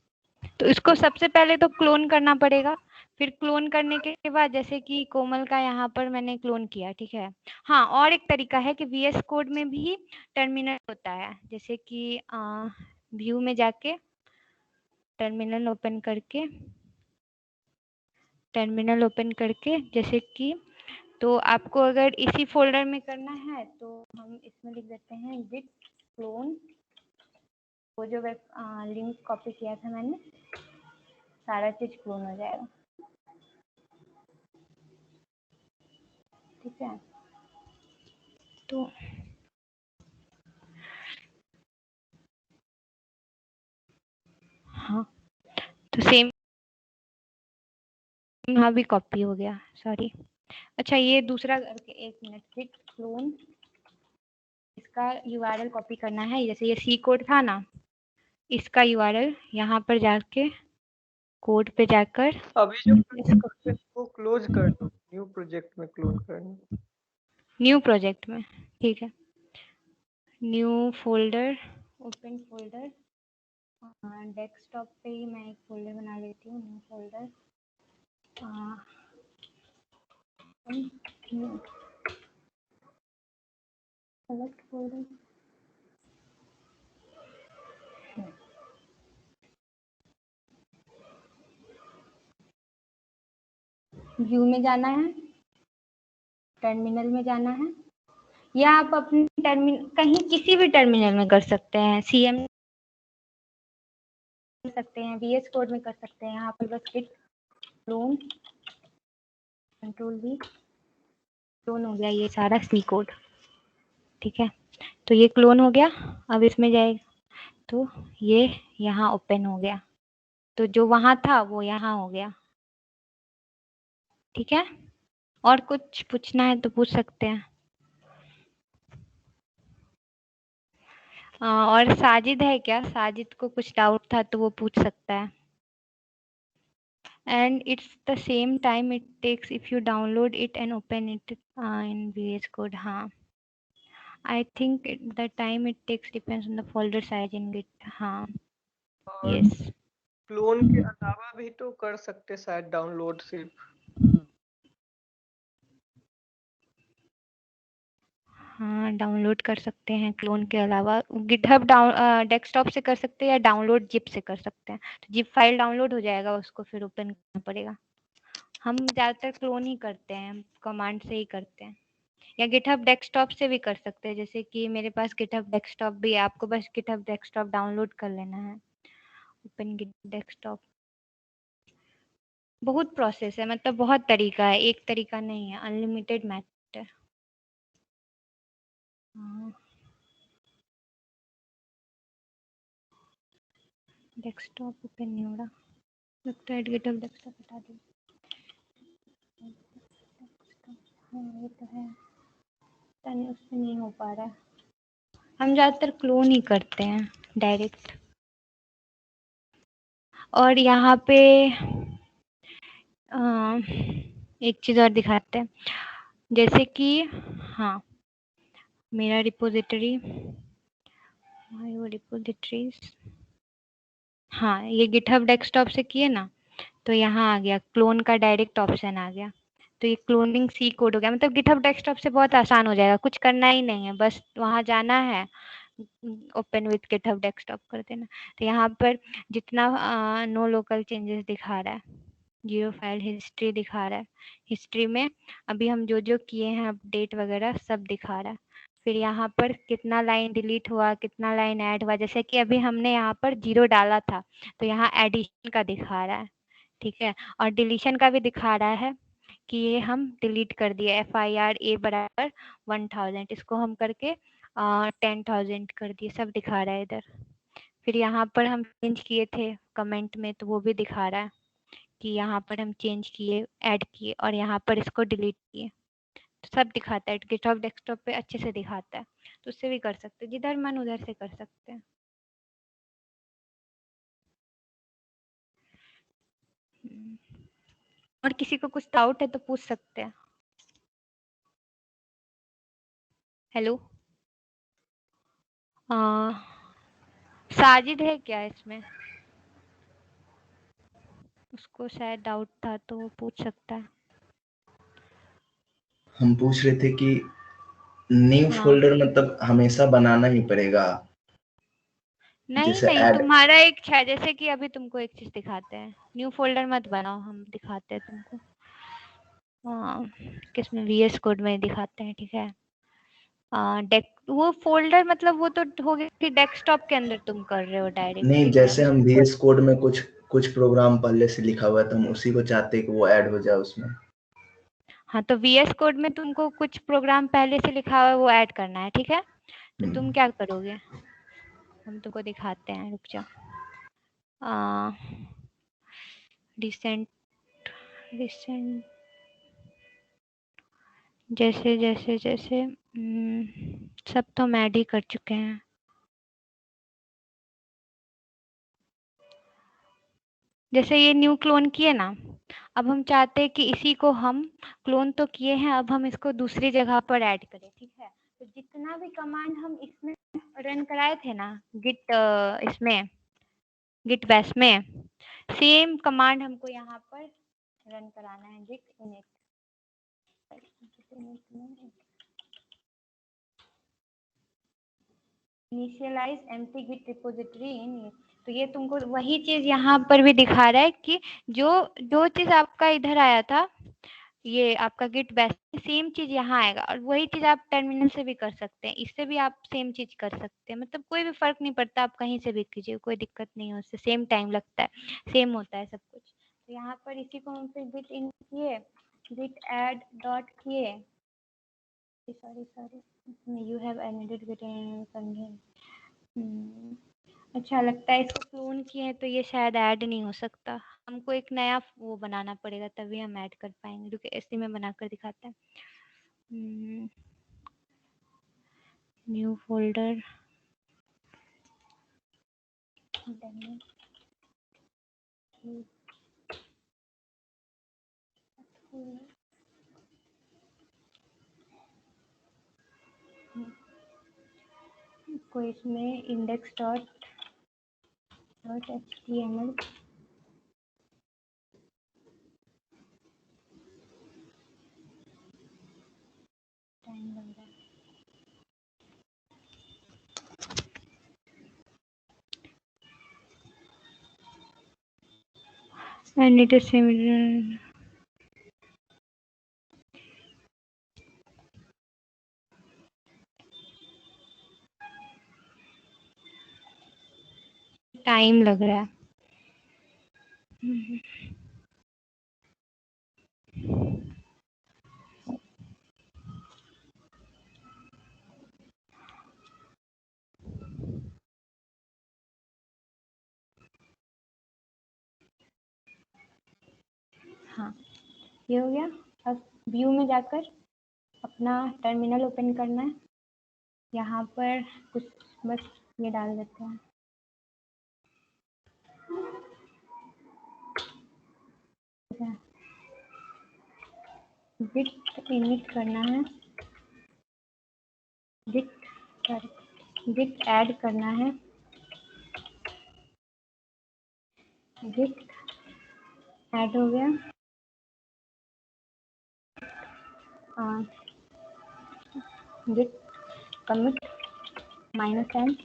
तो इसको सबसे पहले तो क्लोन करना पड़ेगा। फिर क्लोन करने के बाद, जैसे कि कोमल का यहाँ पर मैंने क्लोन किया, ठीक है। हाँ, और एक तरीका है कि वीएस कोड में भी टर्मिनल होता है, जैसे कि व्यू में जाके टर्मिनल ओपन करके जैसे कि, तो आपको अगर इसी फोल्डर में करना है तो हम इसमें लिख देते हैं git clone। वो जो लिंक कॉपी किया था मैंने, सारा चीज क्लोन हो जाएगा, ठीक है। तो हाँ, तो सेम यहाँ भी कॉपी हो गया, सॉरी। अच्छा, ये दूसरा करके, एक मिनट, git clone, इसका यूआरएल कॉपी करना है। जैसे ये सी कोड था ना, इसका यूआरएल यहाँ पर जाके कोड पे जाकर अभी जो प्रोजेक्ट है वो क्लोज कर दो, न्यू प्रोजेक्ट में क्लोन करना। न्यू प्रोजेक्ट में, ठीक है। New folder, open folder, desktop पे ही मैं एक फोल्डर बना लेती हूँ, new folder, select folder, view में जाना है, टर्मिनल में जाना है, या आप अपने टर्मिनल, कहीं किसी भी टर्मिनल में कर सकते हैं, सीएम कर सकते हैं, वीएस कोड में कर सकते हैं। यहाँ पर बस git clone, control we, clone हो गया ये सारा सी कोड, ठीक है। तो ये क्लोन हो गया। अब इसमें जाएगा तो ये यहाँ ओपन हो गया, तो जो वहां था वो यहाँ हो गया, ठीक है। और कुछ पूछना है तो पूछ सकते हैं। और साजिद है क्या? साजिद को कुछ डाउट था तो वो पूछ सकता है। And it's the same time it takes if you download it and open it in VS Code. हाँ, I think the time it takes depends on the folder size in Git. हाँ, और yes. Clone के अलावा भी तो कर सकते शायद डाउनलोड सिर्फ। हाँ, डाउनलोड कर सकते हैं क्लोन के अलावा। गिटहब डेस्कटॉप से कर सकते हैं या डाउनलोड जिप से कर सकते हैं। तो जिप फाइल डाउनलोड हो जाएगा, उसको फिर ओपन करना पड़ेगा। हम ज़्यादातर क्लोन ही करते हैं, कमांड से ही करते हैं, या गिटहब डेस्कटॉप से भी कर सकते हैं। जैसे कि मेरे पास गिटहब डेस्कटॉप भी है, आपको बस गिटहब डेस्कटॉप डाउनलोड कर लेना है। Open git desktop. बहुत प्रोसेस है, मतलब बहुत तरीका है, एक तरीका नहीं है, अनलिमिटेड मैथड है। डेस्कटॉप ओपन नहीं हो रहा, लगता है गिटहब डेस्कटॉप हटा दो। हाँ, ये तो है, पता नहीं उससे नहीं हो पा रहा है। हम ज़्यादातर क्लोन ही करते हैं डायरेक्ट। और यहाँ पे एक चीज़ और दिखाते हैं, जैसे कि हाँ, मेरा रिपोजिटरी, हाँ, ये गिटहब डेस्कटॉप से किए ना, तो यहाँ आ गया क्लोन का डायरेक्ट ऑप्शन आ गया। तो ये क्लोनिंग सी कोड हो गया, मतलब गिटहब डेस्कटॉप से बहुत आसान हो जाएगा, कुछ करना ही नहीं है, बस वहाँ जाना है, ओपन विथ गिटहब डेस्कटॉप कर देना। तो यहाँ पर जितना नो लोकल चेंजेस दिखा रहा है, 0 फाइल हिस्ट्री दिखा रहा है, हिस्ट्री में अभी हम जो जो किए हैं अपडेट वगैरह सब दिखा रहा है। फिर यहाँ पर कितना लाइन डिलीट हुआ, कितना लाइन ऐड हुआ। जैसे कि अभी हमने यहाँ पर 0 डाला था तो यहाँ एडिशन का दिखा रहा है, ठीक है। और डिलीशन का भी दिखा रहा है कि ये हम डिलीट कर दिए। FIR A बराबर 1000, इसको हम करके 10,000 कर दिए, सब दिखा रहा है इधर। फिर यहाँ पर हम चेंज किए थे कमेंट में तो वो भी दिखा रहा है कि यहाँ पर हम चेंज किए, ऐड किए और यहाँ पर इसको डिलीट किए, तो सब दिखाता है। गिटहब डेस्कटॉप पे अच्छे से दिखाता है, तो उससे भी कर सकते हैं, जिधर मन उधर से कर सकते हैं। और किसी को कुछ डाउट है तो पूछ सकते हैं। हेलो, साजिद है क्या इसमें? उसको शायद डाउट था तो वो पूछ सकता है। हम पूछ रहे थे कि न्यू हाँ। फोल्डर मतलब हमेशा बनाना ही पड़ेगा? नहीं जैसे नहीं, ऐड तुम्हारा एक है, जैसे कि अभी तुमको एक चीज दिखाते हैं, न्यू फोल्डर मत बनाओ, हम दिखाते हैं तुमको। हाँ, किसमें? VS कोड में दिखाते हैं, ठीक है। वो फोल्डर मतलब वो तो हो गया कि डेस्कटॉप के अंदर तुम कर रहे हो नहीं, डायरेक्टली। जैसे हम VS कोड में कुछ प्रोग्राम पहले से लिखा हुआ है तो हम उसी को चाहते हैं कि वो ऐड हो जाए उसमें। हाँ, तो VS कोड में तुमको कुछ प्रोग्राम पहले से लिखा हुआ है वो ऐड करना है, ठीक है। तो तुम क्या करोगे, हम तुमको दिखाते हैं, रुक जाओ। रिसेंट जैसे जैसे जैसे सब तो हम ऐड ही कर चुके हैं। जैसे ये न्यू क्लोन किए ना, अब हम चाहते हैं कि इसी को हम क्लोन तो किए हैं, अब हम इसको दूसरी जगह पर ऐड करें, ठीक है। तो जितना भी कमांड हम इसमें रन कराए थे ना, इसमें गिट बैश में, सेम कमांड हमको यहाँ पर रन कराना है। git init initialize empty git repository in. तो ये तुमको वही चीज यहाँ पर भी दिखा रहा है कि जो चीज आपका इधर आया था, ये आपका गिट बैश, सेम चीज यहाँ आएगा। और वही चीज आप टर्मिनल से भी कर सकते हैं, इससे भी आप सेम चीज कर सकते हैं। मतलब कोई भी फर्क नहीं पड़ता, आप कहीं से भी कीजिए, कोई दिक्कत नहीं है उससे, सेम टाइम लगता है, सेम होता है सब कुछ। तो यहाँ पर इसी को हम फिर गिट इन किए, गिट ऐड डॉट किए, sorry you have edited git in. अच्छा, लगता है इसको क्लोन किए हैं तो ये शायद ऐड नहीं हो सकता, हमको एक नया वो बनाना पड़ेगा तभी हम ऐड कर पाएंगे। क्योंकि ऐसे में बनाकर दिखाते हैं। न्यू फोल्डर, कोई इसमें इंडेक्स डॉट HTML टाइम लग रहा है। And it is similar. Time लग रहा है। हाँ, ये हो गया। अब व्यू में जाकर अपना टर्मिनल ओपन करना है। यहाँ पर कुछ बस ये डाल देते हैं। गिट इनिट करना है, गिट ऐड करना है, गिट ऐड हो गया। Git commit -n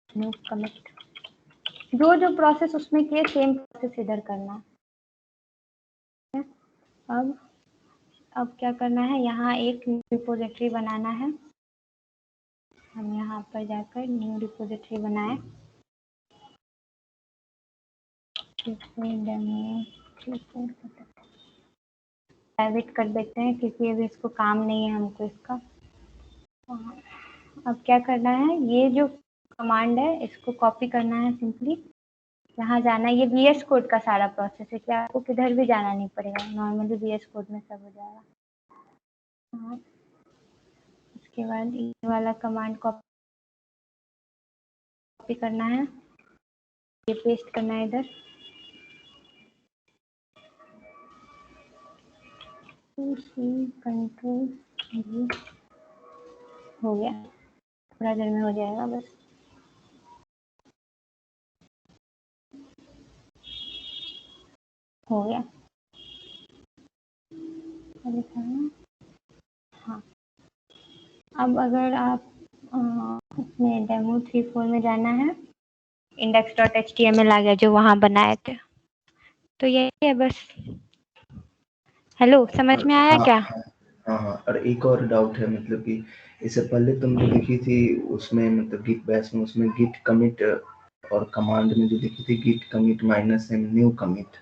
new commit, जो प्रोसेस उसमें किए सेम प्रोसेस इधर करना है। अब क्या करना है, यहाँ एक रिपोजिटरी बनाना है। हम यहाँ पर जाकर न्यू रिपोजिटरी बनाए, प्राइवेट कर देते हैं क्योंकि अभी इसको काम नहीं है हमको इसका। अब क्या करना है, ये जो कमांड है इसको कॉपी करना है सिंपली, यहाँ जाना है। ये VS कोड का सारा प्रोसेस है, क्या आपको किधर भी जाना नहीं पड़ेगा, नॉर्मली VS कोड में सब हो जाएगा। हाँ, उसके बाद ये वाला कमांड कॉपी करना है, ये पेस्ट करना है इधर, कंट्रोल हो गया, थोड़ा देर में हो जाएगा बस। हो गया, हाँ। अब अगर आप इसमें डेमो 3.4 में जाना है, index.html आ गया जो वहाँ बनाए थे, तो यही है बस। हेलो, समझ में आया क्या? हाँ। और एक और डाउट है, मतलब कि इससे पहले तुम जो लिखी थी उसमें, मतलब गिट बैश में, उसमें गिट कमिट और कमांड में जो लिखी थी git commit -m new commit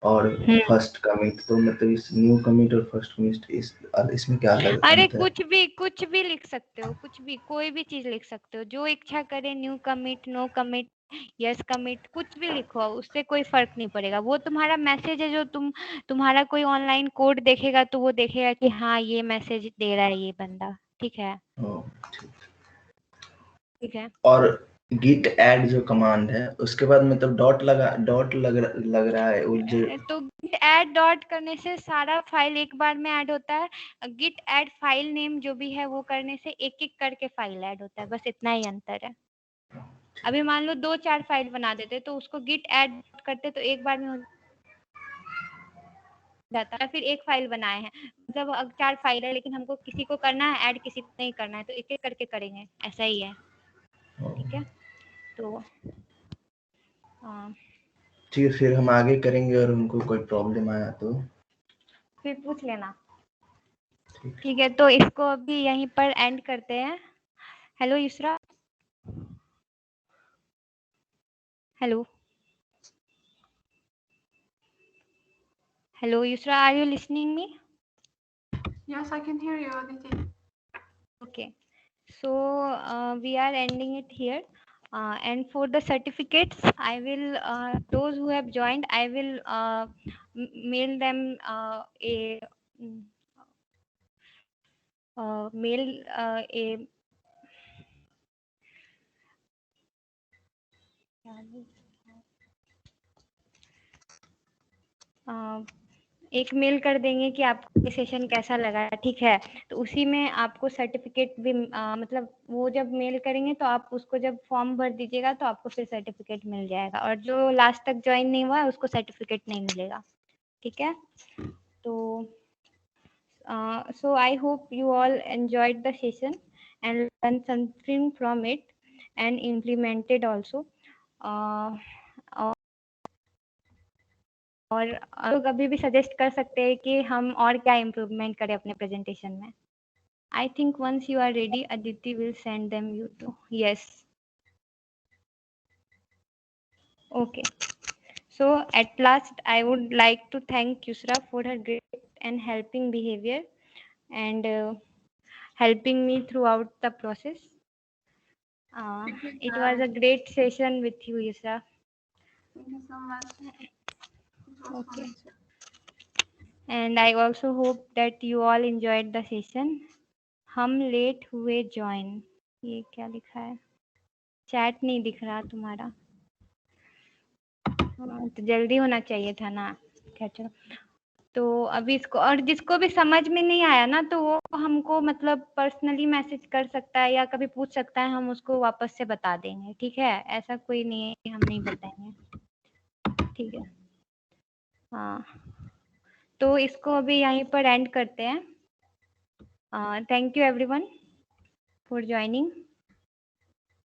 और फर्स्ट कमिट, तो मतलब इस न्यू कमिट और फर्स्ट कमिट इसमें क्या अलग अरे अंतर है? कुछ भी लिख सकते हो, कुछ भी, कोई भी चीज लिख सकते हो, जो इच्छा करे। New commit, no commit, yes commit, कुछ भी लिखो, उससे कोई फर्क नहीं पड़ेगा। वो तुम्हारा मैसेज है, जो तुम्हारा कोई ऑनलाइन कोड देखेगा तो वो देखेगा कि हाँ ये मैसेज दे रहा है ये बंदा, ठीक है। ठीक है। और गिट ऐड जो कमांड है उसके बाद मतलब डॉट लग रहा है वो जो, तो गिट ऐड डॉट करने से सारा फाइल एक बार में ऐड होता है। गिट ऐड फाइल नेम जो भी है वो करने से एक एक करके फाइल ऐड होता है, बस इतना ही अंतर है। अभी मान लो 2-4 फाइल बना देते तो उसको गिट ऐड करते तो एक बार में हो जाता है। फिर एक फाइल बनाए हैं, मतलब 4 फाइल है, लेकिन हमको किसी को करना है ऐड, किसी को नहीं करना है, तो एक एक करके करेंगे, ऐसा ही है। ठीक है, तो ठीक है, फिर हम आगे करेंगे और उनको कोई प्रॉब्लम आया तो फिर पूछ लेना। ठीक है, तो इसको अभी यहीं पर एंड करते हैं। Hello Yusra, hello Yusra, are you listening me? Yes, I can hear you, Aditi. Okay, so we are ending it here. And for the certificates, I will, those who have joined, I will mail them a एक mail कर देंगे कि आपको ये session कैसा लगा, ठीक है। तो उसी में आपको सर्टिफिकेट भी मतलब वो जब मेल करेंगे तो आप उसको जब फॉर्म भर दीजिएगा तो आपको फिर सर्टिफिकेट मिल जाएगा, और जो लास्ट तक ज्वाइन नहीं हुआ है उसको सर्टिफिकेट नहीं मिलेगा, ठीक है। तो so I hope you all enjoyed the session and learned something from it and implemented also. और लोग अभी भी सजेस्ट कर सकते हैं कि हम और क्या इम्प्रूवमेंट करें अपने प्रेजेंटेशन में। I think once you are ready, Aditi will send them you to. Yes. Okay. So at last, I would like to thank Yusra for her great and helping behavior and helping me throughout the process. It was a great session with you, Yusra. Thank you so much. Okay. And I also hope that you all enjoyed the session. हम late हुए join, ये क्या लिखा है? Chat नहीं दिख रहा तुम्हारा। तो जल्दी होना चाहिए था ना। क्या, चलो तो अभी इसको, और जिसको भी समझ में नहीं आया ना तो वो हमको मतलब पर्सनली मैसेज कर सकता है या कभी पूछ सकता है, हम उसको वापस से बता देंगे, ठीक है। ऐसा कोई नहीं है कि हम नहीं बताएंगे, ठीक है। हाँ, तो इसको अभी यहीं पर एंड करते हैं। Thank you everyone for joining.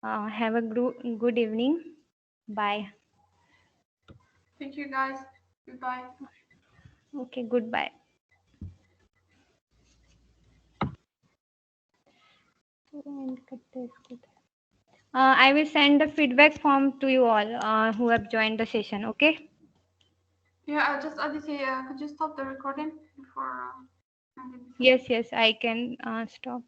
Have a good evening. Bye. Thank you, guys. Goodbye. Okay, goodbye. I will send the feedback form to you all who have joined the session. Okay. Yeah, just Aditi, could you stop the recording before ending? Yes, I can stop.